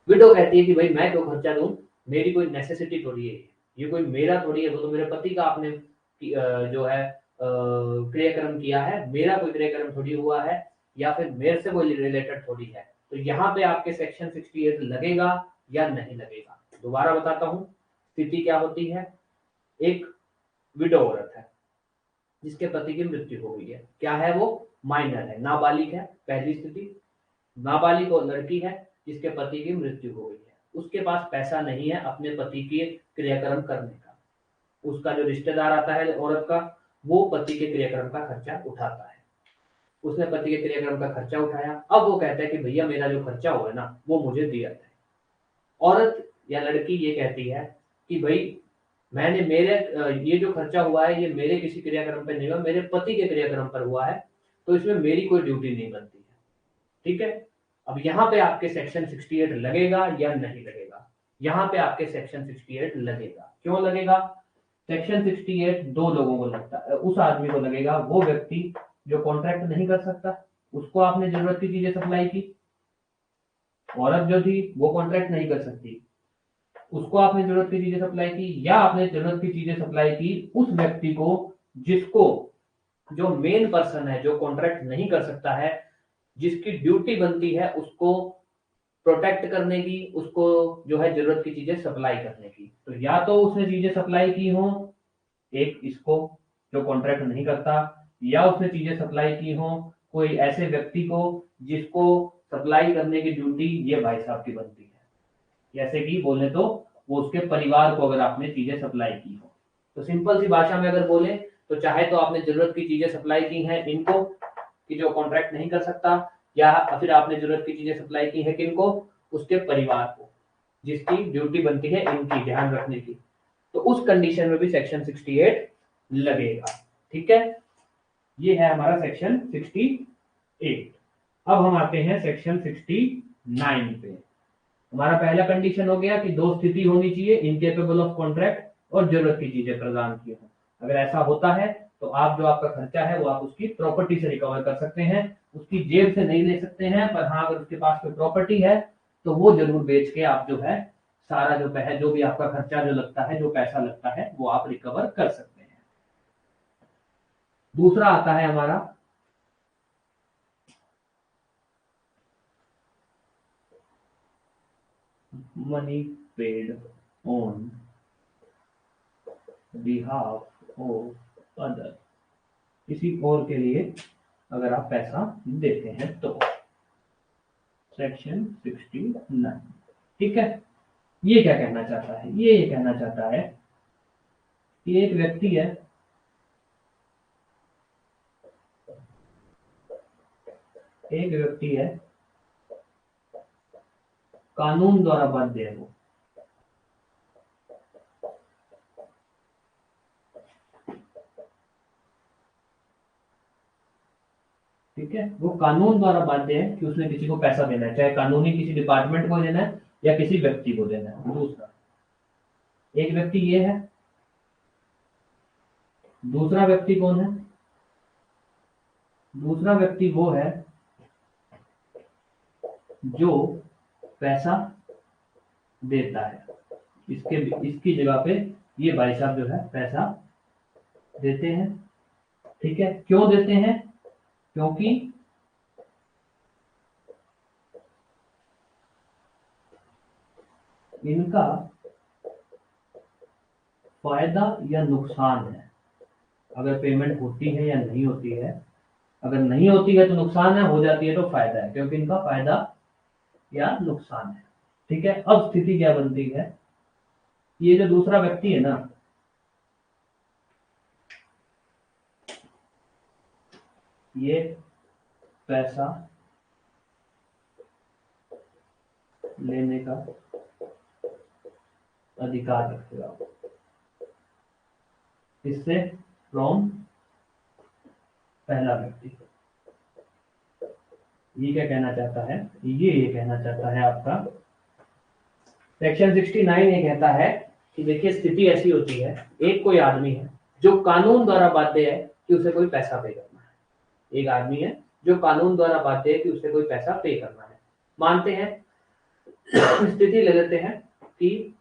विडो कहती है कि भाई मैं क्यों खर्चा दूं, मेरी कोई नेसेसिटी थोड़ी है, ये कोई मेरा थोड़ी है, वो तो मेरे पति का आपने जो है क्रियाक्रम किया है, मेरा कोई क्रियाक्रम थोड़ी हुआ है, या फिर मेरे से कोई रिलेटेड थोड़ी है। तो यहाँ पे आपके सेक्शन 68 लगेगा या नहीं लगेगा। दोबारा बताता हूँ, स्थिति क्या होती है, एक विडो औरत है जिसके पति की मृत्यु हो गई है, क्या है वो, माइनर है, नाबालिग है, पहली स्थिति। नाबालिग और लड़की है जिसके पति की मृत्यु हो गई है, उसके पास पैसा नहीं है अपने पति के क्रियाक्रम करने का। उसका जो रिश्तेदार आता है औरत का, वो पति के क्रियाक्रम का खर्चा उठाता है, उसने पति के क्रियाक्रम का खर्चा उठाया। अब वो कहता है कि भैया मेरा जो खर्चा हुआ है ना वो मुझे दिया जाए। औरत या लड़की ये कहती है कि भाई मैंने मेरे ये जो खर्चा हुआ है ये मेरे किसी क्रियाक्रम पर नहीं हुआ, मेरे पति के क्रियाक्रम पर हुआ है, तो इसमें मेरी कोई ड्यूटी नहीं बनती है। ठीक है, अब यहाँ पे आपके सेक्शन 68 लगेगा या नहीं लगेगा, यहाँ पे आपके सेक्शन 68 लगेगा। क्यों लगेगा, सेक्शन 68 दो लोगों को लगता है, उस आदमी को लगेगा, वो व्यक्ति जो कॉन्ट्रैक्ट नहीं कर सकता, उसको आपने जरूरत की चीजें सप्लाई की। औरत जो थी वो कॉन्ट्रैक्ट नहीं कर सकती, उसको आपने जरूरत की चीजें सप्लाई की, या आपने जरूरत की चीजें सप्लाई की उस व्यक्ति को जिसको, जो मेन पर्सन है जो कॉन्ट्रैक्ट नहीं कर सकता है, जिसकी ड्यूटी बनती है उसको प्रोटेक्ट करने की, उसको जो है जरूरत की चीजें सप्लाई करने की। तो या तो उसने चीजें सप्लाई की हो एक इसको जो कॉन्ट्रैक्ट नहीं करता, या उसने चीजें सप्लाई की हो कोई ऐसे व्यक्ति को जिसको सप्लाई करने की ड्यूटी ये भाई साहब की बनती है। जैसे कि बोले तो वो उसके परिवार को अगर आपने चीजें सप्लाई की हो, तो सिंपल सी भाषा में अगर बोले तो चाहे तो आपने जरूरत की चीजें सप्लाई की हैं इनको कि जो कॉन्ट्रैक्ट नहीं कर सकता, या फिर आपने जरूरत की चीजें सप्लाई की है किनको, उसके परिवार को जिसकी ड्यूटी बनती है इनकी ध्यान रखने की, तो उस कंडीशन में भी सेक्शन 68 लगेगा। ठीक है, ये है हमारा सेक्शन 68। अब हम आते हैं सेक्शन 69 पे। हमारा पहला कंडीशन हो गया कि दो स्थिति होनी चाहिए, इनकेपेबल ऑफ कॉन्ट्रैक्ट और जरूरत की चीजें प्रदान की हो। अगर ऐसा होता है तो आप जो आपका खर्चा है वो आप उसकी प्रॉपर्टी से रिकवर कर सकते हैं, उसकी जेब से नहीं ले सकते हैं, पर हाँ अगर उसके पास कोई प्रॉपर्टी है तो वो जरूर बेच के आप जो है सारा जो भी आपका खर्चा जो लगता है, जो पैसा लगता है वो आप रिकवर कर सकते हैं। दूसरा आता है हमारा money paid on behalf of other, किसी और के लिए अगर आप पैसा देते हैं तो, सेक्शन 69। ठीक है, ये क्या कहना चाहता है, ये कहना चाहता है कि एक व्यक्ति है, एक व्यक्ति है, कानून द्वारा बाध्य है वो, ठीक है, वो कानून द्वारा बाध्य है कि उसने किसी को पैसा देना है, चाहे कानूनी किसी डिपार्टमेंट को देना है या किसी व्यक्ति को देना है। दूसरा, एक व्यक्ति ये है, दूसरा व्यक्ति कौन है, दूसरा व्यक्ति वो है जो पैसा देता है, इसकी जगह पे ये भाई साहब जो है पैसा देते हैं। ठीक है, क्यों देते हैं, क्योंकि इनका फायदा या नुकसान है, अगर पेमेंट होती है या नहीं होती है, अगर नहीं होती है तो नुकसान है, हो जाती है तो फायदा है, क्योंकि इनका फायदा या नुकसान है। ठीक है, अब स्थिति क्या बनती है, ये जो दूसरा व्यक्ति है ना, ये पैसा लेने का अधिकार रखेगा इससे फ्रॉम पहला व्यक्ति। ये क्या कहना चाहता है, ये कहना चाहता है आपका सेक्शन 69 ये कहता है कि देखिए स्थिति ऐसी होती है, एक कोई आदमी है जो कानून द्वारा बाध्य है कि उसे कोई पैसा पे करना है, एक आदमी है जो कानून द्वारा बाध्य है कि उसे कोई पैसा पे करना है। मानते हैं स्थिति ले लेते हैं कि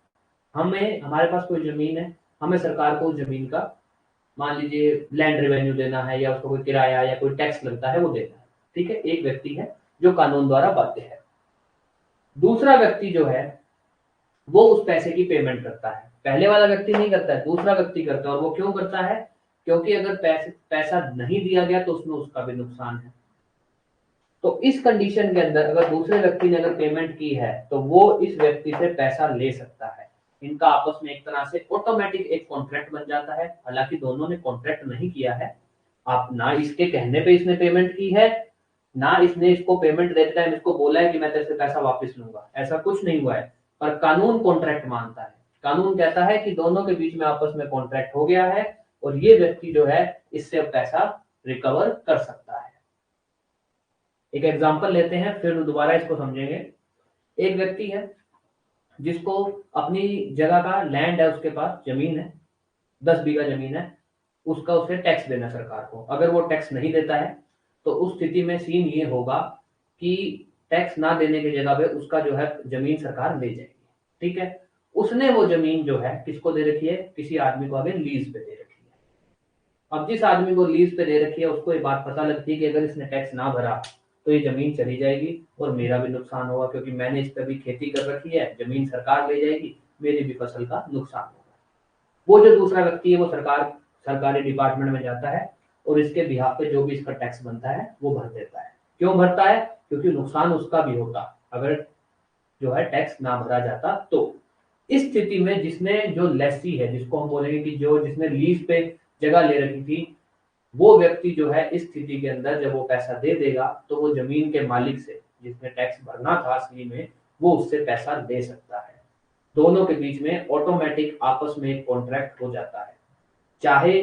हमारे पास कोई जमीन है, हमें सरकार को उस जमीन का मान लीजिए लैंड रेवेन्यू देना है या उसको कोई किराया या कोई टैक्स लगता है वो देना है। ठीक है, एक व्यक्ति है जो कानून द्वारा बाध्य है। दूसरा व्यक्ति जो है वो उस पैसे की पेमेंट करता है, पहले वाला व्यक्ति नहीं करता है, दूसरा व्यक्ति करता है। और वो क्यों करता है, क्योंकि अगर पैसा नहीं दिया गया तो उसमें उसका भी नुकसान है। तो इस कंडीशन के अंदर अगर दूसरे व्यक्ति ने अगर पेमेंट की है तो वो इस व्यक्ति से पैसा ले सकता है। इनका आपस में एक तरह से ऑटोमेटिक एक कॉन्ट्रैक्ट बन जाता है, हालांकि दोनों ने कॉन्ट्रैक्ट नहीं किया है। आप ना इसके कहने पे इसने पेमेंट की है, ना इसने इसको पेमेंट देते टाइम इसको बोला है कि मैं तेरे से पैसा वापस लूंगा, ऐसा कुछ नहीं हुआ है। पर कानून कॉन्ट्रैक्ट मानता है, कानून कहता है कि दोनों के बीच में आपस में कॉन्ट्रैक्ट हो गया है और ये व्यक्ति जो है इससे अब पैसा रिकवर कर सकता है। एक एग्जांपल लेते हैं फिर दोबारा इसको समझेंगे। एक व्यक्ति है जिसको अपनी जगह का लैंड है, उसके पास जमीन है, 10 बीघा जमीन है, उसका उसे टैक्स देना सरकार को। अगर वो टैक्स नहीं देता है तो उस स्थिति में सीन ये होगा कि टैक्स ना देने की जगह पे उसका जो है जमीन सरकार ले जाएगी। ठीक है, उसने वो जमीन जो है किसको दे रखी है, किसी आदमी को आगे लीज पे दे रखी है। अब जिस आदमी को लीज पे दे रखी है उसको ये बात पता लगती है कि अगर इसने टैक्स ना भरा तो ये जमीन चली जाएगी और मेरा भी नुकसान होगा, क्योंकि मैंने इस पर भी खेती कर रखी है, जमीन सरकार ले जाएगी, मेरी भी फसल का नुकसान होगा। वो जो दूसरा व्यक्ति है वो सरकारी डिपार्टमेंट में जाता है और इसके बिहाफ पे जो भी इसका टैक्स बनता है वो भर देता है। क्यों भरता है, क्योंकि नुकसान उसका भी होता अगर जो है टैक्स ना भरा जाता। तो इस स्थिति में जिसने जो लेसी है, जिसको हम बोलेंगे कि जो जिसने लीज पे जगह ले रखी थी, वो व्यक्ति जो है इस स्थिति के अंदर जब वो पैसा दे देगा तो वो जमीन के मालिक से जिसने टैक्स भरना था असली में, वो उससे पैसा ले सकता है। दोनों के बीच में ऑटोमेटिक आपस में एक कॉन्ट्रैक्ट हो जाता है। चाहे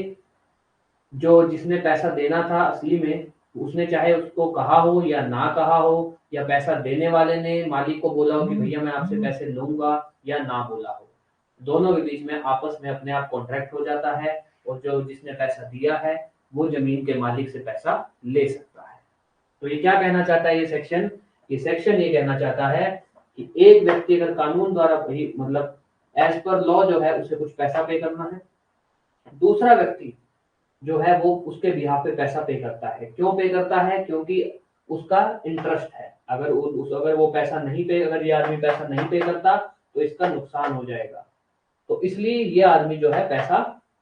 जो जिसने पैसा देना था असली में उसने चाहे उसको कहा हो या ना कहा हो, या पैसा देने वाले ने मालिक को बोला हो कि भैया मैं आपसे पैसे लूंगा या ना बोला हो, दोनों के बीच में आपस में अपने आप कॉन्ट्रैक्ट हो जाता है और जो जिसने पैसा दिया है वो जमीन के मालिक से पैसा ले सकता है। तो ये क्या कहना चाहता है ये सेक्शन, ये कहना चाहता है कि एक व्यक्ति अगर कानून द्वारा मतलब एज पर लॉ जो है उसे कुछ पैसा पे करना है, दूसरा व्यक्ति जो है वो उसके बिहाफ पे पैसा पे करता है। क्यों पे करता है? क्योंकि उसका इंटरेस्ट है। अगर वो पैसा नहीं पे, अगर ये आदमी पैसा नहीं पे करता तो इसका नुकसान हो जाएगा, तो इसलिए ये आदमी जो है पैसा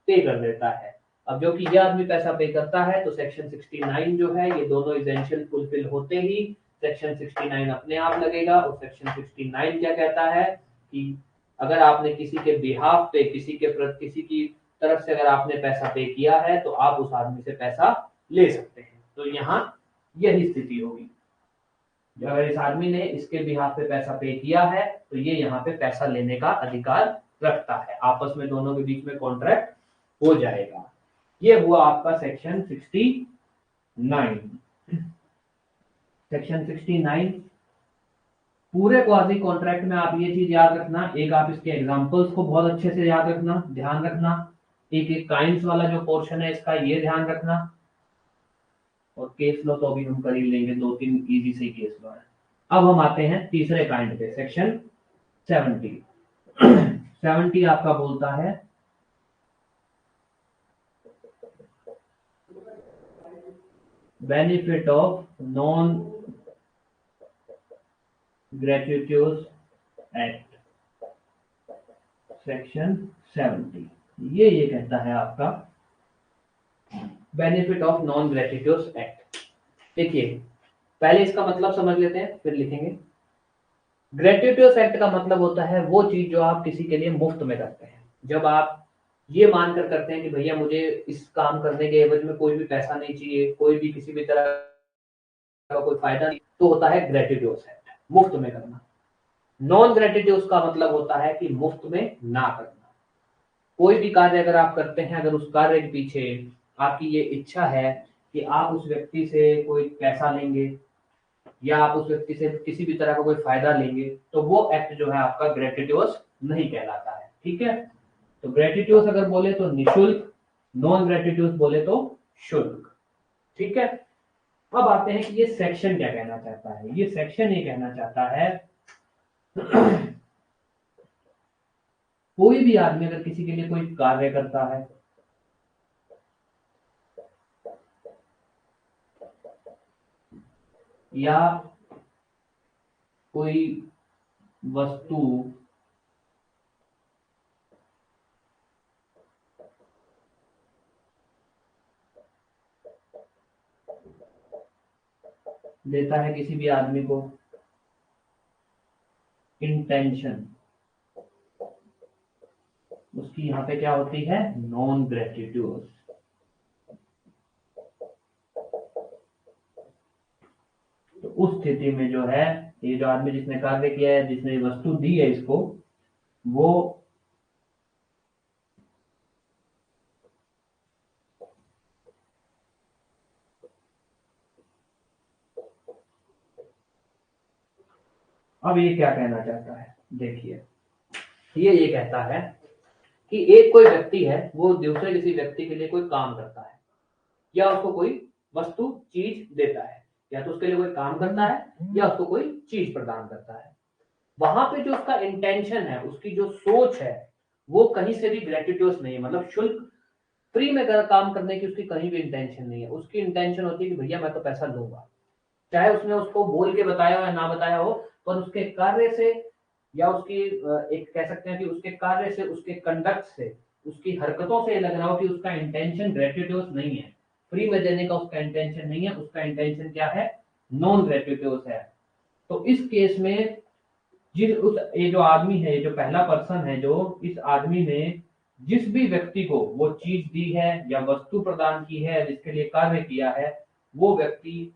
पे कर देता है। अब जो कि ये आदमी पैसा पे करता है, तो सेक्शन 69 जो है, ये दोनों इसेंशियल फुलफिल होते ही सेक्शन 69 अपने आप लगेगा। और सेक्शन 69 क्या कहता है कि अगर आपने किसी के बिहाफ पे, किसी की तरफ से अगर आपने पैसा पे किया है, तो आप उस आदमी से पैसा ले सकते हैं। तो यहाँ यही स्थिति होगी, अगर इस आदमी ने इसके बिहाफ पे पैसा पे किया है तो ये यहाँ पे पैसा लेने का अधिकार रखता है, आपस में दोनों के बीच में कॉन्ट्रैक्ट हो जाएगा। ये हुआ आपका सेक्शन 69। सेक्शन 69 पूरे क्वाजी कॉन्ट्रैक्ट में आप ये चीज याद रखना, एक आप इसके एग्जांपल्स को बहुत अच्छे से याद रखना, ध्यान रखना, एक एक काइंड्स वाला जो पोर्शन है इसका ये ध्यान रखना, और केस लो तो अभी हम कर ही लेंगे, 2-3 इजी से केस लो है। अब हम आते हैं तीसरे काइंड पे, सेक्शन 70। 70 आपका बोलता है benefit of non gratuitous act. Section 70 ये कहता है आपका benefit of non gratuitous act. देखिए पहले इसका मतलब समझ लेते हैं फिर लिखेंगे। ग्रेच्युटोस एक्ट का मतलब होता है वो चीज जो आप किसी के लिए मुफ्त में करते हैं। जब आप ये मानकर करते हैं कि भैया मुझे इस काम करने के एवज में कोई भी पैसा नहीं चाहिए, कोई भी किसी भी तरह का कोई फायदा नहीं, तो होता है ग्रेच्युटोस एक्ट, मुफ्त में करना। नॉन ग्रेच्युटोस का मतलब होता है कि मुफ्त में ना करना। कोई भी कार्य अगर आप करते हैं, अगर उस कार्य के पीछे आपकी ये इच्छा है कि आप उस व्यक्ति से कोई पैसा लेंगे या आप उस व्यक्ति से किसी भी तरह का कोई फायदा लेंगे, तो वो एक्ट जो है आपका ग्रेच्युटोस नहीं कहलाता है। ठीक है, तो ग्रेच्युटोस अगर बोले तो निशुल्क, नॉन ग्रेच्युटोस बोले तो शुल्क। ठीक है, अब आते हैं कि ये सेक्शन क्या कहना चाहता है। ये सेक्शन ये कहना चाहता है कोई भी आदमी अगर किसी के लिए कोई कार्य करता है या कोई वस्तु देता है किसी भी आदमी को, इंटेंशन उसकी यहाँ पे क्या होती है? नॉन ग्रेच्युटोस। तो उस स्थिति में जो है ये जो आदमी जिसने कार्य किया है, जिसने वस्तु दी है इसको, वो अब ये क्या कहना चाहता है, देखिए ये कहता है कि एक कोई व्यक्ति है, वो दूसरे किसी व्यक्ति के लिए कोई काम करता है या उसको कोई वस्तु चीज देता है, या तो उसके लिए कोई काम करता है या उसको कोई चीज प्रदान करता है। वहां पे जो उसका इंटेंशन है, उसकी जो सोच है, वो कहीं से भी ग्रेच्युटोस नहीं है। मतलब शुल्क फ्री में काम करने की उसकी कहीं भी इंटेंशन नहीं है। उसकी इंटेंशन होती है कि भैया मैं तो पैसा लूंगा, चाहे उसने उसको बोल के बताया हो या ना बताया हो, पर उसके कार्य से या उसकी एक कह सकते हैं कि उसके कार्य से, उसके कंडक्ट से, उसकी हरकतों से लग रहा हो कि उसका इंटेंशन ग्रेच्युटोस नहीं है, फ्री में देने का उसका इंटेंशन नहीं है, उसका इंटेंशन क्या है? नॉन ग्रेच्युटोस है। तो इस केस में ये जो आदमी है, ये जो पहला पर्सन है, जो इस आदमी ने जिस भी व्यक्ति को वो चीज दी है या वस्तु प्रदान की है, जिसके लिए कार्य किया है, वो व्यक्ति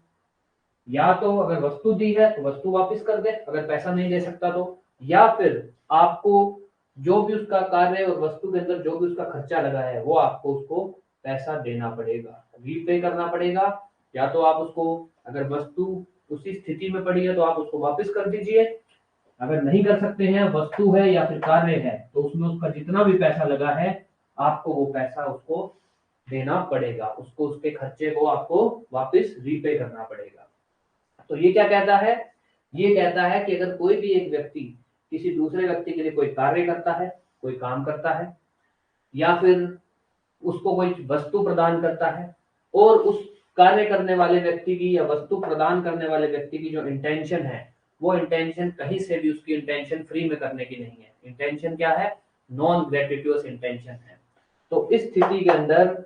या तो अगर वस्तु दी है तो वस्तु वापस कर दे, अगर पैसा नहीं दे सकता तो, या फिर आपको जो भी उसका कार्य और वस्तु के अंदर जो भी उसका खर्चा लगा है, वो आपको उसको पैसा देना पड़ेगा, रीपे करना पड़ेगा। या तो आप उसको, अगर वस्तु उसी स्थिति में पड़ी है तो आप उसको वापस कर दीजिए, अगर नहीं कर सकते हैं, वस्तु है या फिर कार्य है, तो उसमें उसका जितना भी पैसा लगा है, आपको वो पैसा उसको देना पड़ेगा, उसको उसके खर्चे को आपको वापस रीपे करना पड़ेगा। तो ये क्या कहता है? ये कहता है कि अगर कोई भी एक व्यक्ति किसी दूसरे व्यक्ति के लिए कोई कार्य करता है, कोई काम करता है, या फिर उसको कोई वस्तु प्रदान करता है और उस कार्य करने वाले व्यक्ति की या वस्तु प्रदान करने वाले व्यक्ति की जो इंटेंशन है वो इंटेंशन कहीं से भी उसकी इंटेंशन फ्री में करने की नहीं है। इंटेंशन क्या है? नॉन ग्रेटिट्यूअस इंटेंशन है। तो इस स्थिति के अंदर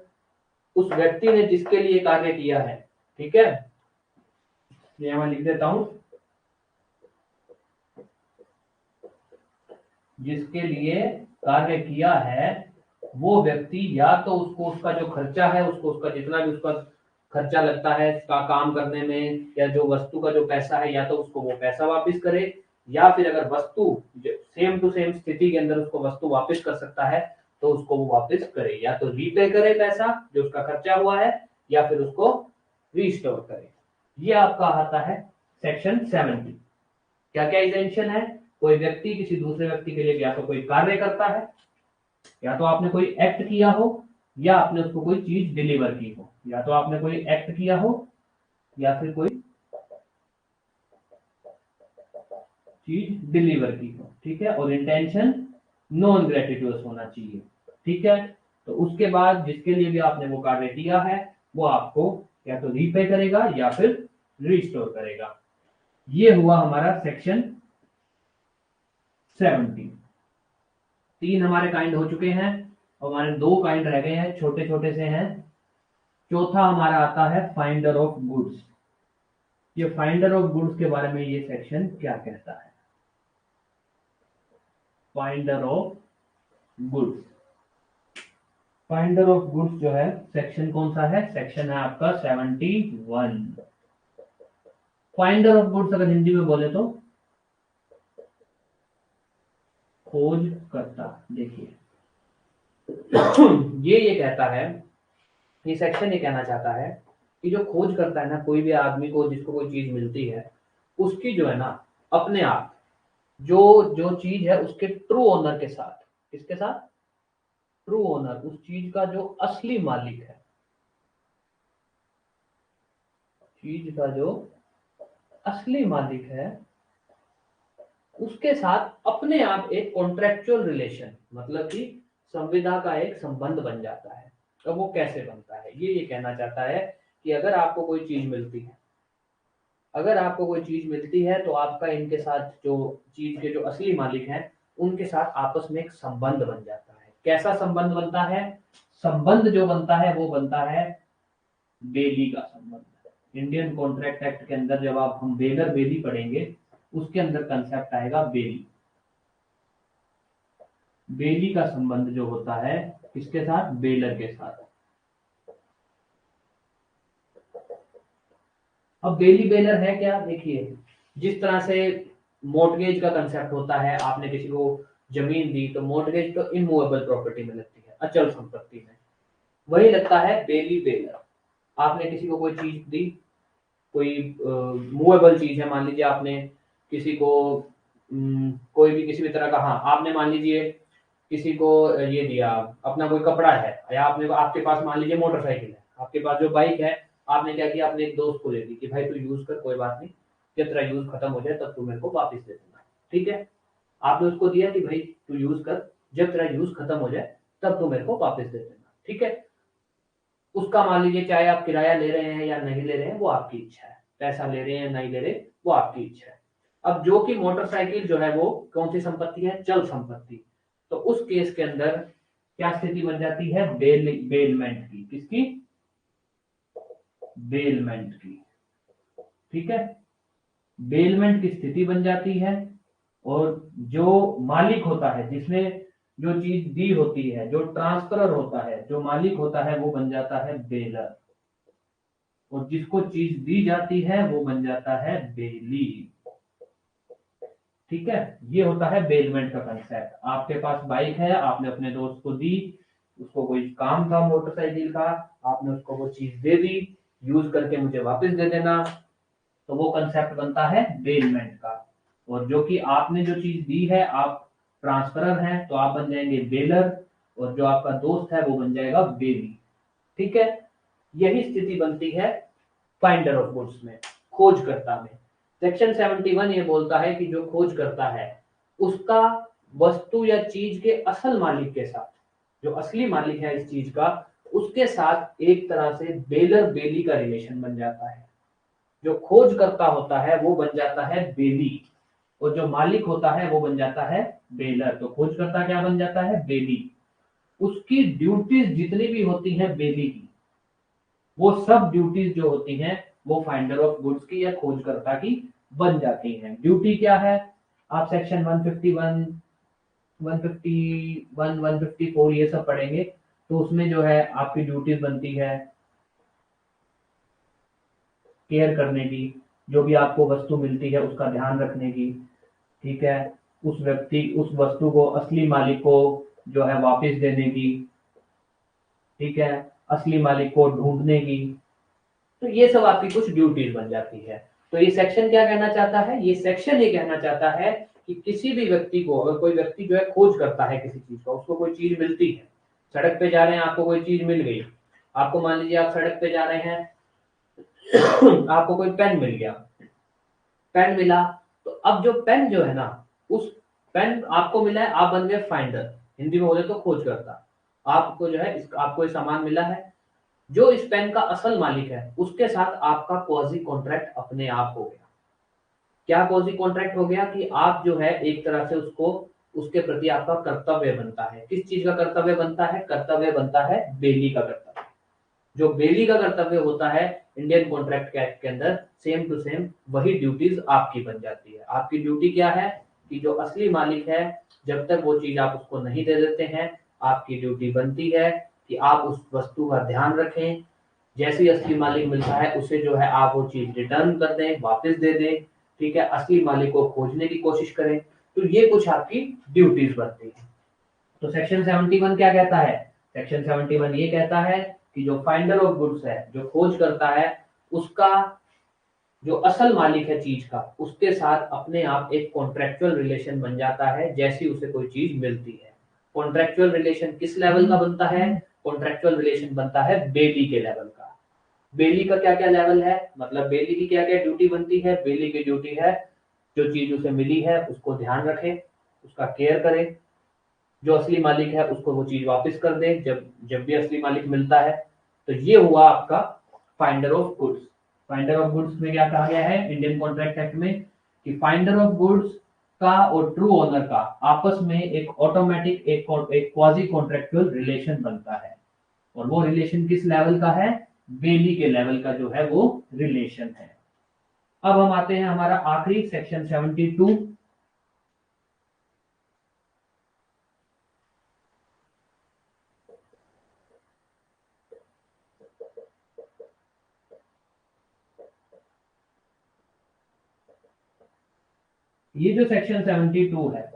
उस व्यक्ति ने जिसके लिए कार्य किया है, ठीक है, ये मैं लिख देता हूं, जिसके लिए कार्य किया है वो व्यक्ति या तो उसको उसका जो खर्चा है, उसको उसका जितना भी उसका खर्चा लगता है इसका काम करने में, या जो वस्तु का जो पैसा है या तो उसको वो पैसा वापस करे, या फिर अगर वस्तु सेम टू सेम स्थिति के अंदर उसको वस्तु वापस कर सकता है तो उसको वो वापस करे, या तो रीपे करे पैसा जो उसका खर्चा हुआ है या फिर उसको रीस्टोर करे। ये आपका आता है सेक्शन 70। क्या क्या इंटेंशन है? कोई व्यक्ति किसी दूसरे व्यक्ति के लिए या तो कोई कार्य करता है, या तो आपने कोई एक्ट किया हो, या आपने उसको कोई चीज डिलीवर की हो, या तो आपने कोई एक्ट किया हो या फिर कोई चीज डिलीवर की हो, ठीक है, और इंटेंशन नॉन ग्रेटिट्यूअस होना चाहिए, ठीक है। तो उसके बाद जिसके लिए भी आपने वो कार्य किया है वो आपको या तो रीपे करेगा या फिर रिस्टोर करेगा। ये हुआ हमारा सेक्शन 70। 3 हमारे काइंड हो चुके हैं और हमारे 2 काइंड रह गए हैं, छोटे छोटे से हैं। चौथा हमारा आता है फाइंडर ऑफ गुड्स। ये फाइंडर ऑफ गुड्स के बारे में ये सेक्शन क्या कहता है? Finder of goods, finder of goods जो है सेक्शन कौन सा है? सेक्शन है आपका 71। फाइंडर ऑफ गुड्स अगर हिंदी में बोले तो खोज करता। देखिए ये कहता है, ये सेक्शन ये कहना चाहता है कि जो खोज करता है ना, कोई भी आदमी को जिसको कोई चीज मिलती है उसकी जो है ना अपने आप जो जो चीज है उसके ट्रू ओनर के साथ, किसके साथ? ट्रू ओनर, उस चीज का जो असली मालिक है, चीज का जो असली मालिक है उसके साथ अपने आप एक कॉन्ट्रेक्चुअल रिलेशन, मतलब कि संविदा का एक संबंध बन जाता है। अब वो कैसे बनता है ये कहना चाहता है कि अगर आपको कोई चीज मिलती है, अगर आपको कोई चीज मिलती है तो आपका इनके साथ जो चीज के जो असली मालिक हैं उनके साथ आपस में एक संबंध बन जाता है। कैसा संबंध बनता है? संबंध जो बनता है वो बनता है बेली का संबंध। इंडियन कॉन्ट्रैक्ट एक्ट के अंदर जब आप हम बेलर बेली पढ़ेंगे उसके अंदर कंसेप्ट आएगा बेली। बेली का संबंध जो होता है किसके साथ? बेलर के साथ। अब बेली बेलर है क्या? देखिए जिस तरह से मोर्टगेज का कंसेप्ट होता है, आपने किसी को जमीन दी तो मोर्टगेज तो इमूवेबल प्रॉपर्टी में लगती है, अचल संपत्ति में, वही लगता है बेली बेलर। आपने किसी को कोई चीज दी, कोई मूवेबल चीज है, मान लीजिए आपने किसी को कोई भी किसी भी तरह का, हाँ आपने मान लीजिए किसी को ये दिया, अपना कोई कपड़ा है, या आपने आपके पास मान लीजिए मोटरसाइकिल है, आपके पास जो बाइक है, आपने क्या किया अपने एक दोस्त को दे दी कि भाई तू यूज कर, कोई बात नहीं, जब तेरा यूज खत्म हो जाए तब तू मेरे को वापस दे देना, ठीक है। आपने उसको दिया कि भाई तू यूज कर, जब तेरा यूज खत्म हो जाए तब तू मेरे को वापस दे देना, ठीक है। उसका मान लीजिए चाहे आप किराया ले रहे हैं या नहीं ले रहे हैं वो आपकी इच्छा है, पैसा ले रहे हैं या नहीं ले रहे वो आपकी इच्छा है। अब जो कि मोटरसाइकिल जो है वो कौन सी संपत्ति है? चल संपत्ति। तो उस केस के अंदर क्या स्थिति बन जाती है? बेलमेंट की। किसकी? बेलमेंट की, ठीक है। बेलमेंट की स्थिति बन जाती है और जो मालिक होता है, जिसने जो चीज दी होती है, जो ट्रांसफरर होता है, जो मालिक होता है वो बन जाता है बेलर, और जिसको चीज दी जाती है वो बन जाता है बेली, ठीक है। ये होता है बेलमेंट का कंसेप्ट। आपके पास बाइक है, आपने अपने दोस्त को दी, उसको कोई काम था मोटरसाइकिल का, आपने उसको वो चीज दे दी, यूज करके मुझे वापस दे देना, तो वो कंसेप्ट बनता है बेलमेंट का। और जो कि आपने जो चीज दी है, आप ट्रांसफरर हैं तो आप बन जाएंगे बेलर, और जो आपका दोस्त है वो बन जाएगा बेली, ठीक है। यही स्थिति बनती है फाइंडर ऑफ गुड्स में, खोजकर्ता में। सेक्शन 71 ये बोलता है कि जो खोज करता है उसका वस्तु या चीज के असल मालिक के साथ जो असली मालिक है इस चीज का, उसके साथ एक तरह से बेलर बेली का रिलेशन बन जाता है। जो खोज करता होता है वो बन जाता है बेली, और जो मालिक होता है वो बन जाता है बेलर। तो खोजकर्ता क्या बन जाता है? बेली। उसकी ड्यूटीज जितनी भी होती हैं बेली की, वो सब ड्यूटीज जो होती हैं वो फाइंडर ऑफ गुड्स की या खोजकर्ता की बन जाती हैं। ड्यूटी क्या है? आप सेक्शन 151, 151, 154 ये सब पढ़ेंगे, तो उसमें जो है आपकी ड्यूटीज बनती है केयर करने की, जो भी आपको वस्तु मिलती है उसका ध्यान रखने की, ठीक है, उस वस्तु को असली मालिक को जो है वापस देने की, ठीक है, असली मालिक को ढूंढने की। तो ये सब आपकी कुछ ड्यूटीज बन जाती है। तो ये सेक्शन क्या कहना चाहता है? ये सेक्शन ये कहना चाहता है कि किसी भी व्यक्ति को, अगर कोई व्यक्ति जो है खोज करता है किसी चीज का, उसको कोई चीज मिलती है, सड़क पे जा रहे हैं, आपको कोई चीज मिल गई, आपको मान लीजिए आप सड़क पे जा रहे हैं, आपको कोई पेन मिल गया, पेन मिला, तो अब जो पेन जो है ना, उस पेन आपको मिला है, आप बन गए फाइंडर, हिंदी में बोले तो खोज करता। आपको जो है आपको ये सामान मिला है, जो इस पेन का असल मालिक है उसके साथ आपका क्वाजी कॉन्ट्रैक्ट अपने आप हो गया। क्या क्वाजी कॉन्ट्रैक्ट हो गया? कि आप जो है एक तरह से उसको, उसके प्रति आपका कर्तव्य बनता है। किस चीज का कर्तव्य बनता है? कर्तव्य बनता है बेली का कर्तव्य। जो बेली का कर्तव्य होता है इंडियन कॉन्ट्रैक्ट एक्ट के अंदर, सेम टू सेम वही ड्यूटीज आपकी बन जाती है। आपकी ड्यूटी क्या है? कि जो असली मालिक है, जब तक वो चीज आप उसको नहीं दे देते हैं, आपकी ड्यूटी बनती है कि आप उस वस्तु का ध्यान रखें। जैसे ही असली मालिक मिलता है उसे जो है आप वो चीज रिटर्न कर दें, वापस दे दें, ठीक है, असली मालिक को खोजने की कोशिश करें। तो ये कुछ आपकी ड्यूटीज बनती है। तो सेक्शन 71 क्या कहता है? सेक्शन 71 ये कहता है कि जो फाइंडर ऑफ गुड्स है, जो खोज करता है, उसका जो असल मालिक है चीज का, उसके साथ अपने आप एक कॉन्ट्रेक्चुअल रिलेशन बन जाता है जैसी उसे कोई चीज मिलती है। कॉन्ट्रेक्चुअल रिलेशन किस लेवल का बनता है? कॉन्ट्रेक्चुअल रिलेशन बनता है बेली के लेवल का। बेली का क्या क्या लेवल है? मतलब बेली की क्या क्या ड्यूटी बनती है? बेली की ड्यूटी है जो चीज उसे मिली है उसको ध्यान रखे, उसका केयर करे, जो असली मालिक है उसको वो चीज वापस कर दे जब जब भी असली मालिक मिलता है। तो ये हुआ आपका finder of goods. Finder of goods में क्या कहा गया है इंडियन कॉन्ट्रैक्ट एक्ट में? कि फाइंडर ऑफ गुड्स का और ट्रू ओनर का आपस में एक ऑटोमेटिक एक क्वाजी कॉन्ट्रेक्चुअल रिलेशन बनता है। और वो रिलेशन किस लेवल का है? बेली के लेवल का जो है वो रिलेशन है। अब हम आते हैं हमारा आखिरी सेक्शन 72। ये जो सेक्शन 72 है,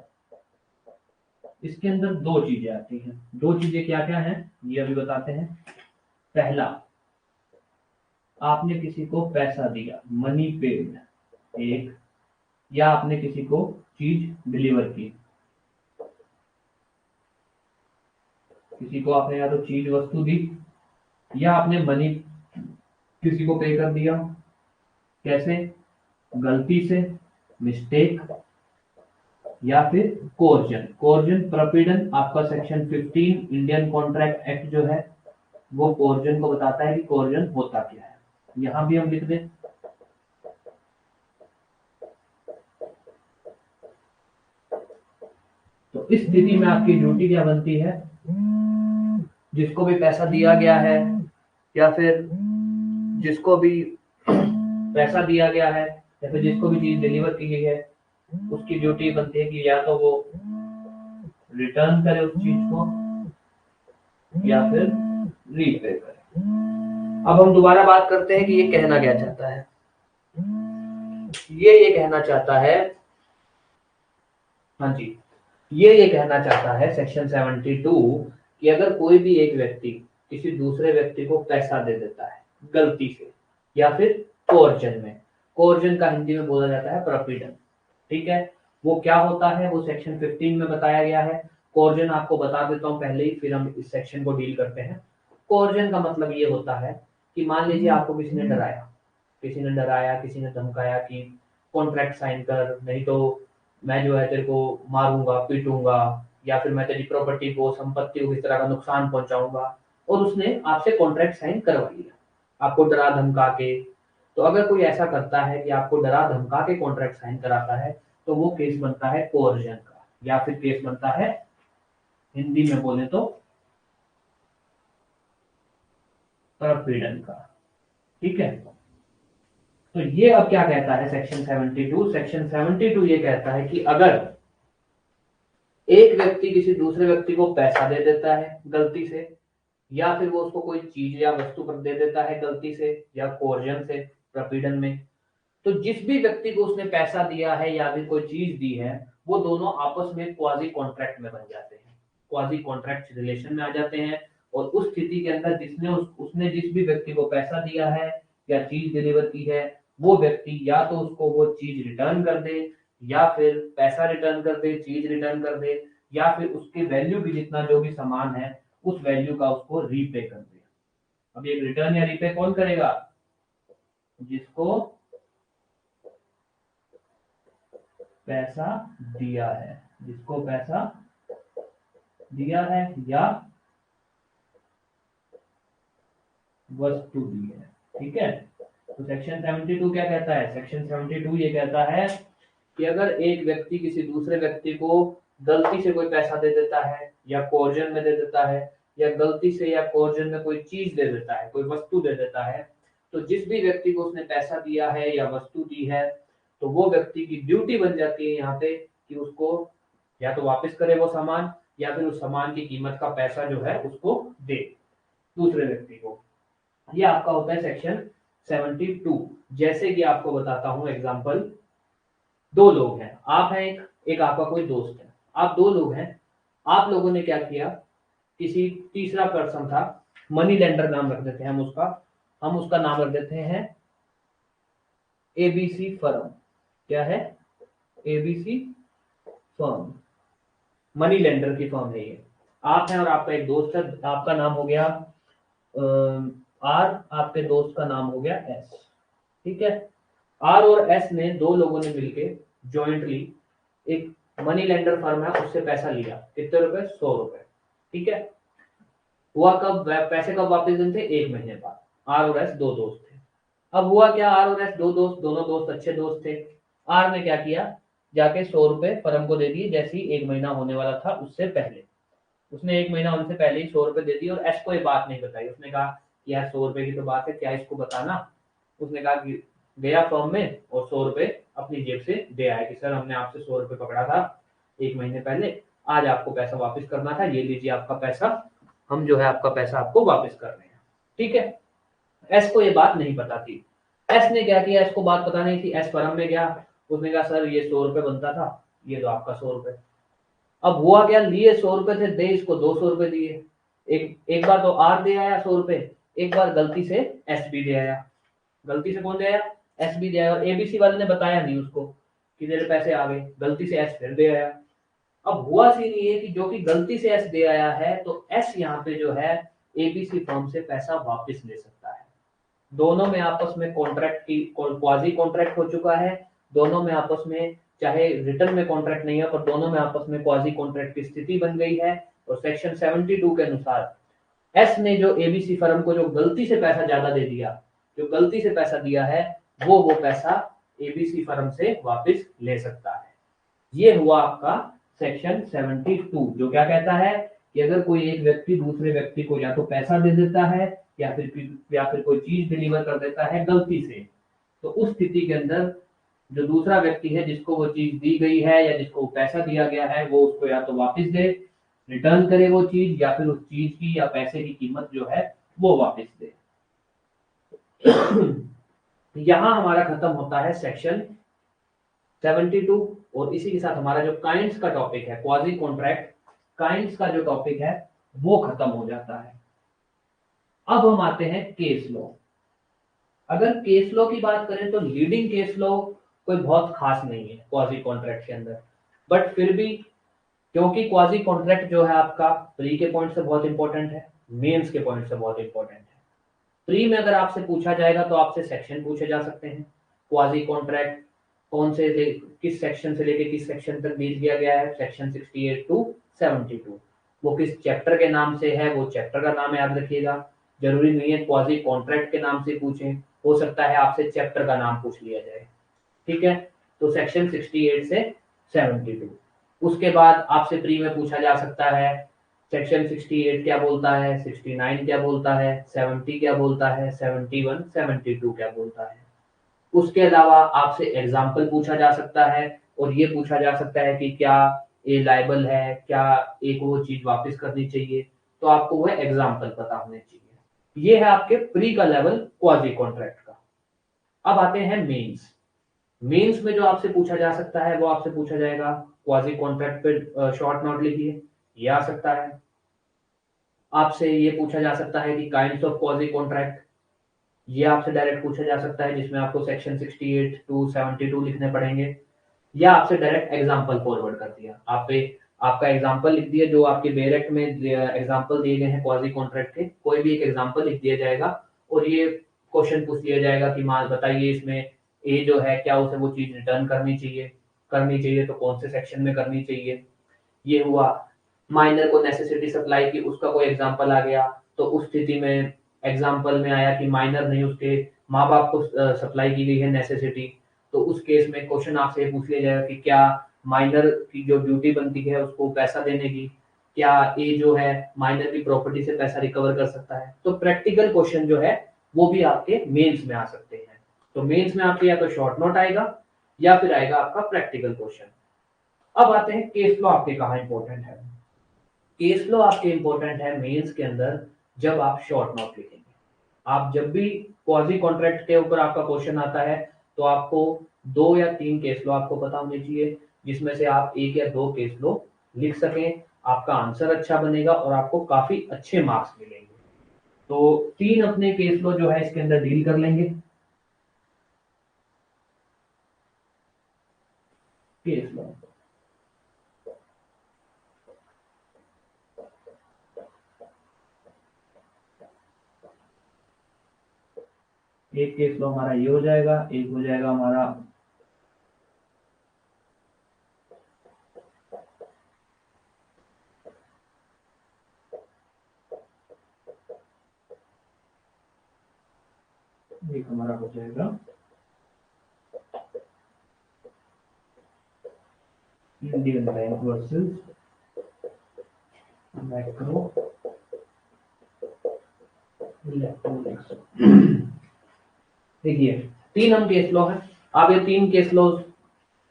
इसके अंदर दो चीजें आती हैं। दो चीजें क्या क्या हैं ये अभी बताते हैं। पहला, आपने किसी को पैसा दिया, मनी पेड, एक, या आपने किसी को चीज डिलीवर की। किसी को आपने या तो चीज वस्तु दी, या आपने मनी किसी को पे कर दिया। कैसे? गलती से, मिस्टेक, या फिर कोर्जन। कोर्जन प्रपीड़न आपका सेक्शन 15 इंडियन कॉन्ट्रैक्ट एक्ट जो है वो कोर्जन को बताता है कि कोर्जन होता क्या है। यहां भी हम लिख दें। तो इस स्थिति में आपकी ड्यूटी क्या बनती है? जिसको भी पैसा दिया गया है, या फिर जिसको भी पैसा दिया गया है, या फिर जिसको भी चीज डिलीवर की गई है, उसकी ड्यूटी बनती है कि या तो वो रिटर्न करे उस चीज को, या फिर रीपे करे। अब हम दोबारा बात करते हैं कि ये कहना क्या चाहता है। ये कहना चाहता है, हाँ जी, ये कहना चाहता है सेक्शन 72 कि अगर कोई भी एक व्यक्ति किसी दूसरे व्यक्ति को पैसा दे देता है गलती से, या फिर कोर्जन में, कोर्जन का हिंदी में बोला जाता है प्रपीड़न, ठीक है, वो क्या होता है वो सेक्शन 15 में बताया गया है। कोर्जन आपको बता देता हूं पहले ही, फिर हम इस सेक्शन को डील करते हैं। कोर्जन का मतलब ये होता है कि मान लीजिए आपको किसी ने डराया, किसी ने डराया, किसी ने धमकाया कि कॉन्ट्रैक्ट साइन कर, नहीं तो मैं जो है तेरे को मारूंगा, पीटूंगा, या फिर मैं तेरी प्रॉपर्टी को, संपत्ति को किस तरह का नुकसान पहुंचाऊंगा, और उसने आपसे कॉन्ट्रैक्ट साइन करवा लिया आपको डरा धमका के। तो अगर कोई ऐसा करता है कि आपको डरा धमका के कॉन्ट्रैक्ट साइन कराता है तो वो केस बनता है कोर्जन का, या फिर केस बनता है हिंदी में बोले तो प्रपीड़न का। ठीक है, तो ये अब क्या कहता है सेक्शन 72? सेक्शन 72 ये कहता है कि अगर एक व्यक्ति किसी दूसरे व्यक्ति को पैसा दे देता है गलती से, या फिर वो उसको कोई चीज या वस्तु पर दे देता है गलती से या कोर्जन से, प्रपीड़न में, तो जिस भी व्यक्ति को उसने पैसा दिया है या फिर कोई चीज दी है, वो दोनों आपस में क्वाजी कॉन्ट्रैक्ट में बन जाते हैं, क्वाजी कॉन्ट्रैक्ट रिलेशन में आ जाते हैं। और उस स्थिति के अंदर उसने जिस भी व्यक्ति को पैसा दिया है या चीज डिलीवर की है, वो व्यक्ति या तो उसको वो चीज रिटर्न कर दे, या फिर पैसा रिटर्न कर दे, चीज रिटर्न कर दे, या फिर उसके वैल्यू भी जितना जो भी सामान है उस वैल्यू का उसको रीपे कर दे। अब ये रिटर्न या रीपे कौन करेगा? जिसको पैसा दिया है, जिसको पैसा दिया है या वस्तु दी है। ठीक है, तो सेक्शन 72 क्या कहता है? सेक्शन 72 ये कहता है कि अगर एक व्यक्ति किसी दूसरे व्यक्ति को गलती से कोई पैसा दे देता है या कोर्जन में दे देता है, या गलती से या कोर्जन में कोई चीज दे देता है, कोई वस्तु दे देता है, तो जिस भी व्यक्ति को उसने पैसा दिया है या वस्तु दी है, तो वो व्यक्ति की ड्यूटी बन जाती है यहाँ पे कि उसको या तो वापस करे वो सामान, या फिर उस सामान की कीमत का पैसा जो है उसको दे दूसरे व्यक्ति को। ये आपका होता है सेक्शन 72। जैसे कि आपको बताता हूं एग्जांपल, दो लोग हैं, आप हैं एक आपका कोई दोस्त है, आप दो लोग हैं, आप लोगों ने क्या किया, किसी तीसरा पर्सन था, मनी लेंडर नाम रख देते हैं हम उसका नाम रख देते हैं एबीसी फर्म। क्या है? एबीसी फर्म, मनी लेंडर की फर्म है ये। आप हैं और आपका एक दोस्त है, आपका नाम हो गया आर, आपके दोस्त का नाम हो गया एस। ठीक है, आर और एस ने, दो लोगों ने मिलके जॉइंटली एक मनी लेंडर फर्म है उससे पैसा लिया। कितने रुपए? 100 रुपए। ठीक है, हुआ कब पैसे कब वापस देते? 1 महीने बाद। आर और एस दो दोस्त थे। अब हुआ क्या, आर और एस दो दोस्त, दोनों दोस्त अच्छे दोस्त थे। आर ने क्या किया, जाके 100 रुपए फर्म को दे दिए जैसे ही 1 महीना होने वाला था उससे पहले। उसने 1 महीना होने से पहले ही 100 रुपए दे दिए और एस को ये बात नहीं बताई। उसने कहा यार 100 रुपए की तो बात है, क्या इसको बताना। उसने कहा कि गया फर्म में और 100 रुपए अपनी जेब से दे आया कि सर हमने आपसे 100 रुपए पकड़ा था 1 महीने पहले, आज आपको पैसा वापस करना था, ये लीजिए आपका पैसा, हम जो है आपका पैसा आपको वापस कर रहे हैं। ठीक है, एस को ये बात नहीं पता थी। एस ने क्या किया, एस को बात पता नहीं थी, एस फर्म में गया, उसने कहा सर ये 100 रुपए बनता था, ये तो आपका 100 रुपए। अब हुआ क्या, लिए 100 रुपए थे, दे इसको 200 रुपए दिए। एक बार तो आर दे आया 100 रुपए, एक बार गलती से एस भी दे आया। गलती से कौन दे आया? एस भी दे आया, और एबीसी वाले ने बताया नहीं उसको कि तेरे पैसे आ गए, गलती से एस फिर दे आया। अब हुआ सीन ये कि जो कि गलती से एस दे आया है, तो एस यहाँ पे जो है एबीसी फर्म से पैसा वापस ले सकता है। दोनों में आपस में कॉन्ट्रैक्ट की क्वाजी कॉन्ट्रैक्ट हो चुका है, दोनों में आपस में, चाहे रिटर्न में कॉन्ट्रैक्ट नहीं है पर दोनों में आपस में क्वाजी कॉन्ट्रैक्ट की स्थिति बन गई है। और सेक्शन 72 के अनुसार एस ने जो एबीसी फर्म को जो गलती से पैसा ज्यादा दे दिया, जो गलती से पैसा दिया है, वो पैसा एबीसी फर्म से वापस ले सकता है। ये हुआ आपका सेक्शन 72, जो क्या कहता है कि अगर कोई एक व्यक्ति दूसरे व्यक्ति को या तो पैसा दे देता है या फिर कोई चीज डिलीवर कर देता है गलती से, तो उस स्थिति के अंदर जो दूसरा व्यक्ति है जिसको वो चीज दी गई है या जिसको पैसा दिया गया है, वो उसको या तो वापस दे, रिटर्न करे वो चीज, या फिर उस चीज की या पैसे की कीमत जो है वो वापस दे। यहां हमारा खत्म होता है सेक्शन 72, और इसी के साथ हमारा जो काइंड्स का टॉपिक है, क्वाजी कॉन्ट्रैक्ट काइंड्स का जो टॉपिक है वो खत्म हो जाता है। अब हम आते हैं केस लॉ। अगर केस लॉ की बात करें तो लीडिंग केस लॉ कोई बहुत खास नहीं है क्वाजी कॉन्ट्रैक्ट के अंदर, बट फिर भी क्योंकि क्वाजी कॉन्ट्रैक्ट जो है आपका प्री के पॉइंट से बहुत इंपॉर्टेंट है, मेंस के पॉइंट से बहुत इंपॉर्टेंट है। प्री में अगर आपसे पूछा जाएगा तो आपसे सेक्शन पूछे जा सकते हैं, क्वाजी कॉन्ट्रैक्ट कौन से किस सेक्शन से लेके किस सेक्शन तक डील किया गया है, सेक्शन 68 टू 72। वो किस चैप्टर के नाम से है, वो चैप्टर का नाम याद रखिएगा। जरूरी नहीं है क्वाजी कॉन्ट्रैक्ट के नाम से पूछें, हो सकता है आपसे चैप्टर का नाम पूछ लिया जाए। ठीक है, तो सेक्शन 68 से 72। उसके बाद आपसे प्री में पूछा जा सकता है सेक्शन 68 क्या बोलता है, 69 क्या बोलता है, 70 क्या बोलता है, 71 72 क्या बोलता है। उसके अलावा आपसे एग्जाम्पल पूछा जा सकता है, और ये पूछा जा सकता है कि क्या ये लायबल है, क्या एक वो चीज वापस करनी चाहिए, तो आपको वह एग्जाम्पल पता होने चाहिए। ये है आपके प्री का लेवल क्वाजी कॉन्ट्रैक्ट का। अब आते हैं मेंस। मेंस में जो आपसे पूछा जा सकता है वो आपसे पूछा जाएगा क्वाजी कॉन्ट्रैक्ट पे शॉर्ट नोट लिखिए, ये आ सकता है। आपसे ये पूछा जा सकता है कि काइंड्स ऑफ क्वाजी कॉन्ट्रैक्ट, ये आपसे डायरेक्ट पूछा जा सकता है, जिसमें आपको सेक्शन 68 टू 72 लिखने पड़ेंगे। या आपसे डायरेक्ट एग्जांपल फॉरवर्ड कर दिया, आप पे आपका एग्जांपल लिख दिया, जो आपके डायरेक्ट में एग्जांपल दिए गए हैं क्वाजी कॉन्ट्रैक्ट के, कोई भी एक एग्जांपल लिख दिया जाएगा और ये क्वेश्चन पूछ लिया जाएगा कि मान बताइए इसमें ए जो है क्या उसे वो चीज रिटर्न करनी चाहिए तो कौन से सेक्शन में करनी चाहिए। ये हुआ। माइनर को नेसेसिटी सप्लाई की, उसका कोई एग्जांपल आ गया, तो उस स्थिति में एग्जांपल में आया कि माइनर नहीं उसके माँ बाप को सप्लाई की गई है नेसेसिटी, तो उस केस में क्वेश्चन आपसे पूछ लिया जाएगा कि क्या माइनर की जो ड्यूटी बनती है उसको पैसा देने की, क्या ए जो है माइनर की प्रॉपर्टी से पैसा रिकवर कर सकता है। तो प्रैक्टिकल क्वेश्चन जो है वो भी आपके मेंस में आ सकते हैं। तो मेंस में आपके या तो शॉर्ट नोट आएगा या फिर आएगा आपका प्रैक्टिकल क्वेश्चन। अब आते हैं केस लो आपके कहाँ इंपॉर्टेंट है। केस लो आपके इंपॉर्टेंट है मेंस के अंदर जब आप शॉर्ट नोट लिखेंगे। आप जब भी क्वाजी कॉन्ट्रैक्ट के ऊपर आपका क्वेश्चन आता है तो आपको 2 या 3 केस लो आपको पता होने चाहिए, जिसमें से आप 1 या 2 केस लो लिख सकें, आपका आंसर अच्छा बनेगा और आपको काफी अच्छे मार्क्स मिलेंगे। तो 3 अपने केस लो जो है इसके अंदर डील कर लेंगे। केस लो एक केस लो हमारा ये हो जाएगा, एक हो जाएगा हमारा एक हमारा हो जाएगा Indian bank versus macro electronics. देखिए 3 हम केस लो हैं। आप ये 3 केस लो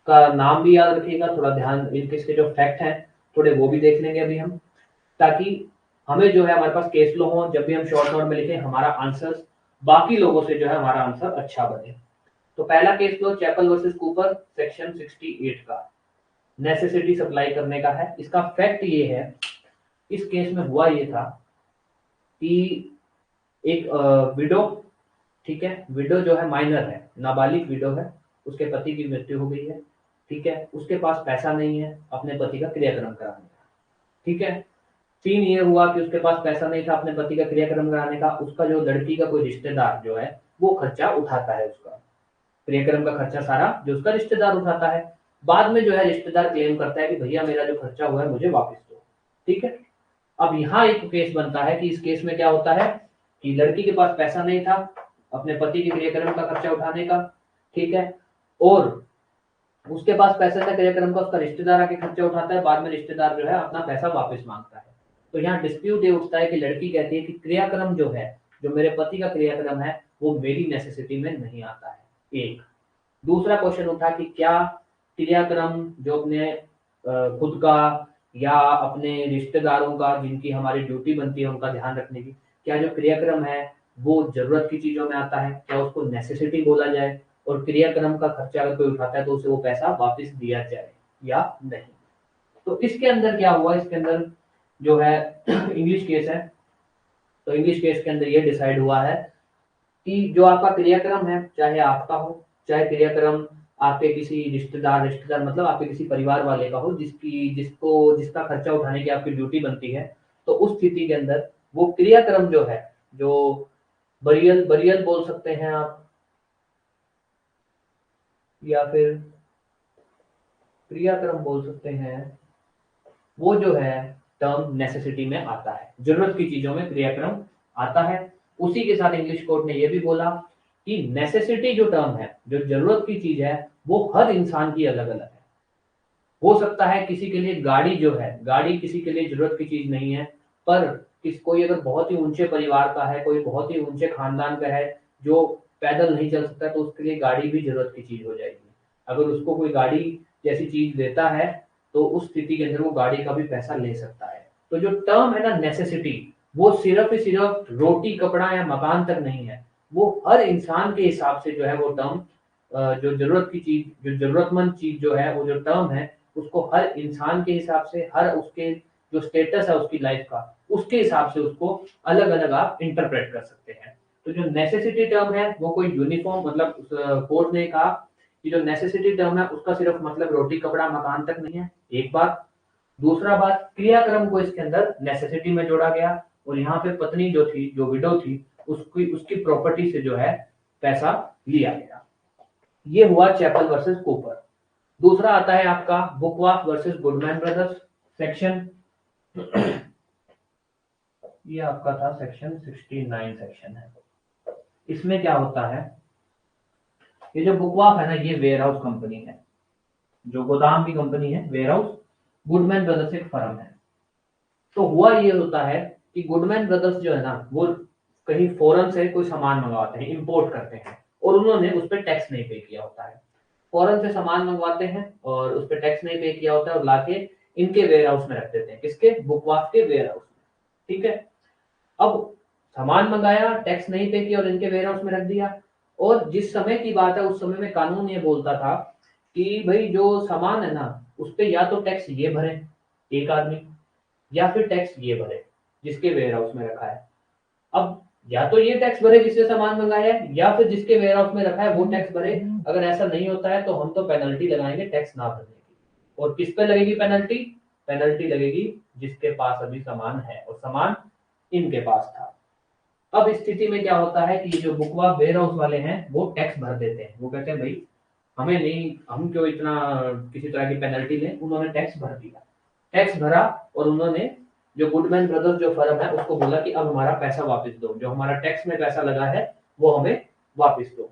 का नाम भी याद रखिएगा, थोड़ा ध्यान इनके इसके जो फैक्ट हैं थोड़े वो भी देख लेंगे अभी हम, ताकि हमें जो है हमारे पास केस लो हो, जब भी हम शॉर्ट नोट में लिखें हमारा आंसर बाकी लोगों से जो है हमारा आंसर अच्छा बने। तो पहला केस लो चैपल वर्सेस कूपर सेक्शन 68 का नेसेसिटी सप्लाई करने का है। इसका फैक्ट ये है, इस केस में हुआ ये था कि एक विडो, ठीक है, विडो जो है माइनर है, नाबालिग विडो है, उसके पति की मृत्यु हो गई है, ठीक है, उसके पास पैसा नहीं है अपने पति का क्रियाक्रम कराने का। ठीक है, सीन ये हुआ कि उसके पास पैसा नहीं था अपने पति का क्रियाक्रम कराने का, उसका जो लड़की का कोई रिश्तेदार जो है वो खर्चा उठाता है, उसका क्रियाक्रम का खर्चा सारा जो उसका रिश्तेदार उठाता है। बाद में जो है रिश्तेदार क्लेम करता है कि भैया मेरा जो खर्चा हुआ है मुझे वापस दो। ठीक है, अब यहाँ एक केस बनता है कि इस केस में क्या होता है कि लड़की के पास पैसा नहीं था अपने पति के क्रियाक्रम का खर्चा उठाने का, ठीक है, और उसके पास पैसे था क्रियाक्रम का, उसका रिश्तेदार आके खर्चा उठाता है, बाद में रिश्तेदार जो है अपना पैसा वापस मांगता है। तो यहाँ डिस्प्यूट ये उठता है कि लड़की कहती है कि क्रियाक्रम जो है, जो मेरे पति का क्रियाक्रम है वो मेरी नेसेसिटी में नहीं आता है। एक दूसरा क्वेश्चन उठा कि क्या क्रियाक्रम जो अपने खुद का या अपने रिश्तेदारों का जिनकी हमारी ड्यूटी बनती है उनका ध्यान रखने की, क्या जो क्रियाक्रम है वो जरूरत की चीजों में आता है, क्या उसको नेसेसिटी बोला जाए, और क्रियाक्रम का खर्चा अगर कोई उठाता है तो उसे वो पैसा वापस दिया जाए या नहीं। तो इसके अंदर क्या हुआ, इसके अंदर जो है इंग्लिश केस है, तो इंग्लिश केस के अंदर ये डिसाइड हुआ है कि जो आपका क्रियाक्रम है, चाहे आपका हो चाहे क्रियाक्रम आपके किसी रिश्तेदार मतलब आपके किसी परिवार वाले का हो, जिसका खर्चा उठाने की आपकी ड्यूटी बनती है, तो उस स्थिति के अंदर वो क्रियाक्रम जो है, जो बरियल बरियल बोल सकते हैं आप, या फिर क्रियाक्रम बोल सकते हैं, वो जो है टर्म नेसेसिटी में आता है, जरूरत की चीजों में क्रियाक्रम आता है। उसी के साथ इंग्लिश कोर्ट ने यह भी बोला कि नेसेसिटी जो टर्म है, जो जरूरत की चीज है, वो हर इंसान की अलग अलग है। हो सकता है किसी के लिए गाड़ी जो है, गाड़ी किसी के लिए जरूरत की चीज नहीं है, पर कोई अगर बहुत ही ऊंचे परिवार का है, कोई बहुत ही ऊंचे खानदान का है जो पैदल नहीं चल सकता, तो उसके लिए गाड़ी भी जरूरत की चीज हो जाएगी। अगर उसको कोई गाड़ी जैसी चीज देता है तो उस स्थिति के अंदर वो गाड़ी का भी पैसा ले सकता है। तो जो टर्म है ना नेसेसिटी, वो सिर्फ ही सिर्फ रोटी कपड़ा या मकान तक नहीं है, वो हर इंसान के हिसाब से जो है वो टर्म, जो जरूरत की चीज, जो जरूरतमंद चीज जो है, वो जो टर्म है, उसको हर इंसान के हिसाब से, हर उसके जो स्टेटस है उसकी लाइफ का, उसके हिसाब से उसको अलग अलग आप इंटरप्रेट कर सकते हैं। तो जो नेसेसिटी टर्म है वो कोई यूनिफॉर्म, मतलब कोर्ट ने कहा कि जो नेसेसिटी टर्म है उसका सिर्फ मतलब रोटी कपड़ा मकान तक नहीं है, एक बात। दूसरा बात, क्रियाक्रम को इसके अंदर नेसेसिटी में जोड़ा गया, और यहाँ पे पत्नी जो थी, जो विडो थी, उसकी प्रॉपर्टी से जो है पैसा लिया गया। ये हुआ चैपल वर्सेस कूपर। दूसरा आता है आपका बुकवाफ वर्सेस गुडमैन ब्रदर्स, सेक्शन ये आपका था सेक्शन 69 सेक्शन है। इसमें क्या होता है, ये जो बुकवाफ है ना, ये वेयर हाउस कंपनी है, जो गोदाम की कंपनी है वेयर हाउस। गुडमैन ब्रदर्स एक फर्म है। तो हुआ ये होता है कि गुडमैन ब्रदर्स जो है ना, वो कहीं फॉरेन से कोई सामान मंगवाते हैं, इंपोर्ट करते हैं, और उन्होंने उस पर टैक्स नहीं पे किया होता है। फॉरेन से सामान मंगवाते हैं और उस पर टैक्स नहीं पे किया होता है, और लाके इनके वेयर हाउस में रख देते हैं, किसके, बुकवाफ के वेयर हाउस में। ठीक है, अब सामान मंगाया, टैक्स नहीं पे किया और इनके वेयर हाउस में रख दिया। और जिस समय की बात है, उस समय में कानून ये बोलता था कि भाई जो सामान है ना, उस पे या तो टैक्स ये भरे एक आदमी, या फिर टैक्स ये भरे जिसके वेयर हाउस में रखा है। अब या तो ये टैक्स भरे जिससे सामान मंगाया है, या फिर जिसके वेयर हाउस में रखा है वो टैक्स भरे। अगर ऐसा नहीं होता है तो हम तो पेनल्टी लगाएंगे टैक्स ना भरने की। और किस पे लगेगी पेनल्टी? पेनल्टी लगेगी जिसके पास अभी सामान है, और सामान इनके पास था। अब इस स्थिति में क्या होता है कि जो बुकवा वेयर हाउस वाले हैं वो टैक्स भर देते हैं। वो कहते हैं भाई हमें नहीं, हम क्यों इतना किसी तरह की पेनल्टी लें। उन्होंने टैक्स भर दिया, टैक्स भरा, और उन्होंने जो गुडमैन ब्रदर्स जो फर्म है उसको बोला कि अब हमारा पैसा वापस दो, जो हमारा टैक्स में पैसा लगा है वो हमें वापस दो।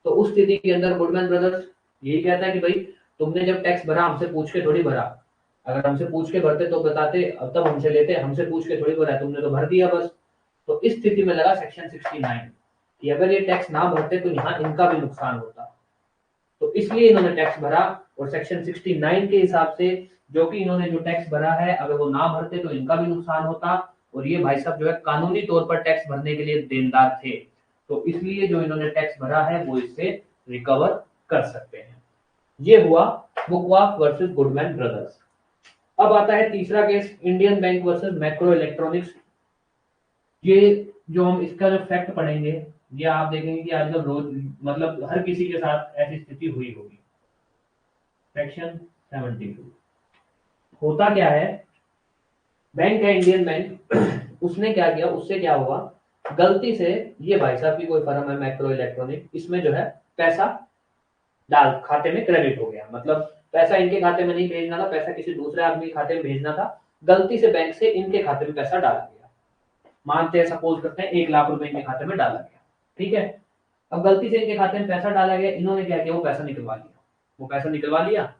तो उस स्थिति के अंदर गुडमैन ब्रदर्स यही कहता है कि भाई तुमने जब टैक्स भरा हमसे पूछ के थोड़ी भरा, अगर हमसे पूछ के भरते तो बताते, अब तब हमसे लेते, हमसे पूछ के थोड़ी भरा, तुमने तो भर दिया बस। तो इस स्थिति में लगा सेक्शन 69 कि अगर ये टैक्स ना भरते तो यहाँ इनका भी नुकसान होता। तो इसलिए इन्होंने टैक्स भरा, और सेक्शन 69 के हिसाब से जो कि इन्होंने जो टैक्स भरा है, अगर वो ना भरते तो इनका भी नुकसान होता, और ये भाई साहब जो है कानूनी तौर पर टैक्स भरने के लिए देनदार थे। तो इसलिए जो इन्होंने टैक्स भरा है वो इससे रिकवर कर सकते हैं। ये हुआ बुकवाफ वर्सेस गुडमैन ब्रदर्स। अब आता है तीसरा case, Indian bank versus macro electronics. ये जो हम इसका जो फैक्ट पढ़ेंगे, ये आप देखेंगे कि आजकल रोज मतलब हर किसी के साथ ऐसी स्थिति हुई होगी। सेक्शन 72 होता क्या है, बैंक है इंडियन बैंक, उसने क्या किया, उससे क्या हुआ, गलती से ये भाई साहब की कोई फर्म है मैक्रो इलेक्ट्रॉनिक, इसमें जो है पैसा डाल खाते में क्रेडिट हो गया, मतलब पैसा इनके खाते में नहीं भेजना था, पैसा किसी दूसरे आदमी के खाते में भेजना था, गलती से बैंक से इनके खाते में पैसा डाला गया। मानते हैं, सपोज करते हैं 1 लाख रुपए इनके खाते में डाला गया। ठीक है, अब गलती से इनके खाते में पैसा डाला गया, इन्होंने क्या किया, वो पैसा निकलवा लिया। वो पैसा निकलवा लिया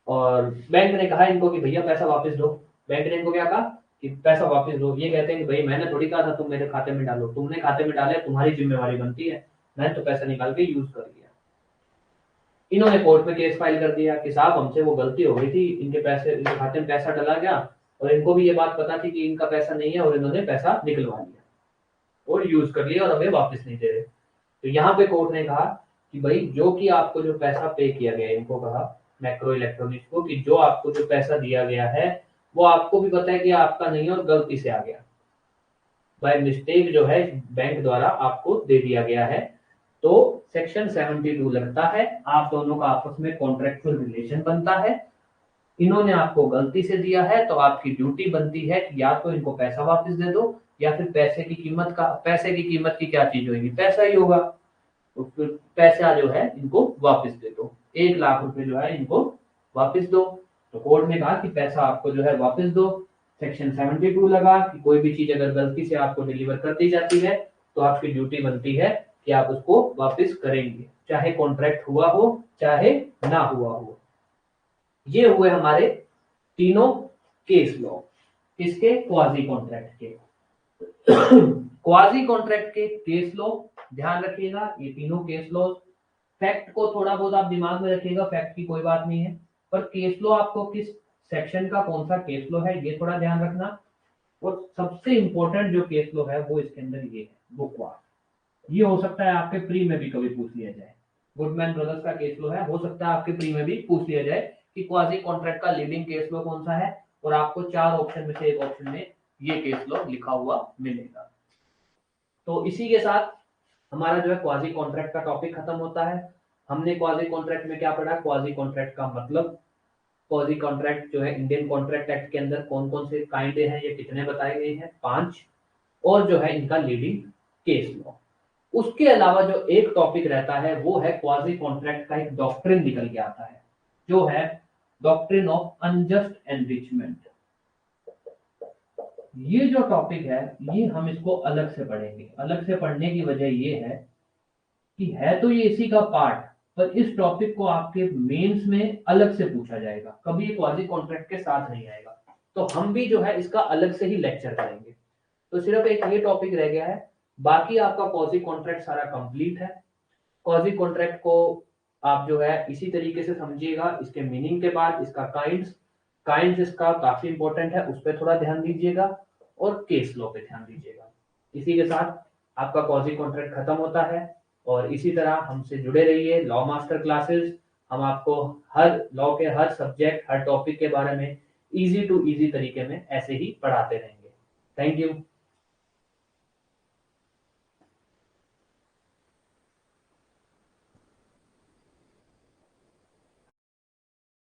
और बैंक ने कहा इनको कि भैया पैसा वापस दो। बैंक ने इनको क्या कहा कि पैसा वापस दो। ये कहते हैं कि भाई मैंने थोड़ी कहा था तुम मेरे खाते में डालो, तुमने खाते में डाले, तुम्हारी जिम्मेवारी बनती है, मैंने तो पैसा निकाल के यूज कर लिया। इन्होंने कोर्ट में केस फाइल कर दिया कि साहब हमसे वो गलती हो गई थी, इनके पैसे, इनके खाते में पैसा डाला गया, और इनको भी ये बात पता थी कि इनका पैसा नहीं है, और इन्होंने पैसा निकलवा लिया और यूज कर लिया और हमें वापस नहीं दे रहे। तो यहाँ पे कोर्ट ने कहा कि भाई जो कि आपको जो पैसा पे किया गया, इनको कहा मैक्रो इलेक्ट्रॉनिक्स को कि जो आपको जो पैसा दिया गया है वो आपको भी पता है कि आपका नहीं है और गलती से आ गया, बाय मिस्टेक जो है बैंक द्वारा आपको दे दिया गया है। तो सेक्शन 72 लगता है, आप दोनों का आपस में कॉन्ट्रेक्चुअल रिलेशन बनता है, इन्होंने आपको गलती से दिया है तो आपकी ड्यूटी बनती है कि या तो इनको पैसा वापस दे दो, या फिर पैसे की कीमत की क्या चीज होगी, पैसा ही होगा, तो फिर पैसा जो है इनको वापस दे दो। 1 लाख रुपए जो है इनको वापस दो, तो कोर्ट ने कहा कि पैसा आपको जो है वापस दो। सेक्शन 72 लगा कि कोई भी चीज अगर गलती से आपको डिलीवर कर दी जाती है तो आपकी ड्यूटी बनती है कि आप उसको वापस करेंगे, चाहे कॉन्ट्रैक्ट हुआ हो चाहे ना हुआ हो। ये हुए हमारे तीनों केस लॉ, किसके? क्वाजी कॉन्ट्रैक्ट के। क्वाजी कॉन्ट्रैक्ट के केस लॉ ध्यान रखिएगा, ये तीनों केस लॉ। फैक्ट को थोड़ा बहुत आप दिमाग में रखिएगा, फैक्ट की कोई बात नहीं है, पर केस लॉ आपको किस सेक्शन का कौन सा केस लॉ है ये थोड़ा ध्यान रखना। और सबसे इंपॉर्टेंट जो केस लॉ है वो इसके अंदर ये है, बुकवार। ये हो सकता है आपके प्री में भी कभी पूछ लिया जाए। गुडमैन ब्रदर्स का केस लॉ है, हो सकता है आपके प्री में भी पूछ लिया जाए कि क्वाजी कॉन्ट्रैक्ट का लीडिंग केस लॉ कौन सा है, और आपको 4 ऑप्शन में से एक ऑप्शन में ये केस लॉ लिखा हुआ मिलेगा। तो इसी के साथ हमारा जो है क्वाजी कॉन्ट्रैक्ट का टॉपिक खत्म होता है। हमने क्वाजी कॉन्ट्रैक्ट में क्या पढ़ा? क्वाजी कॉन्ट्रैक्ट का मतलब, क्वाजी कॉन्ट्रैक्ट जो है इंडियन कॉन्ट्रैक्ट एक्ट के अंदर कौन कौन से कायदे हैं, ये कितने बताए गए हैं? 5। और जो है इनका लीडिंग केस लॉ। उसके अलावा जो एक टॉपिक रहता है वो है क्वाजी कॉन्ट्रैक्ट का एक डॉक्ट्रिन निकल के आता है, जो है डॉक्ट्रिन ऑफ अनजस्ट एनरिचमेंट। ये जो टॉपिक है ये हम इसको अलग से पढ़ेंगे। अलग से पढ़ने की वजह ये है कि है तो ये इसी का पार्ट, पर इस टॉपिक को आपके मेंस में अलग से पूछा जाएगा, कभी ये क्वाजी कॉन्ट्रैक्ट के साथ नहीं आएगा। तो हम भी जो है इसका अलग से ही लेक्चर करेंगे। तो सिर्फ एक ये टॉपिक रह गया है, बाकी आपका क्वाजी कॉन्ट्रैक्ट सारा कंप्लीट है। क्वाजी कॉन्ट्रैक्ट को आप जो है इसी तरीके से समझिएगा, इसके मीनिंग के बाद इसका काइंड्स, काइंड्स इसका काफी इंपॉर्टेंट है, उस पर थोड़ा ध्यान दीजिएगा, और केस लॉ पे ध्यान दीजिएगा। इसी के साथ आपका क्वाजी कॉन्ट्रैक्ट खत्म होता है। और इसी तरह हमसे जुड़े रहिए, लॉ मास्टर क्लासेस। हम आपको हर लॉ के हर सब्जेक्ट, हर टॉपिक के बारे में इजी टू इजी तरीके में ऐसे ही पढ़ाते रहेंगे। Thank you.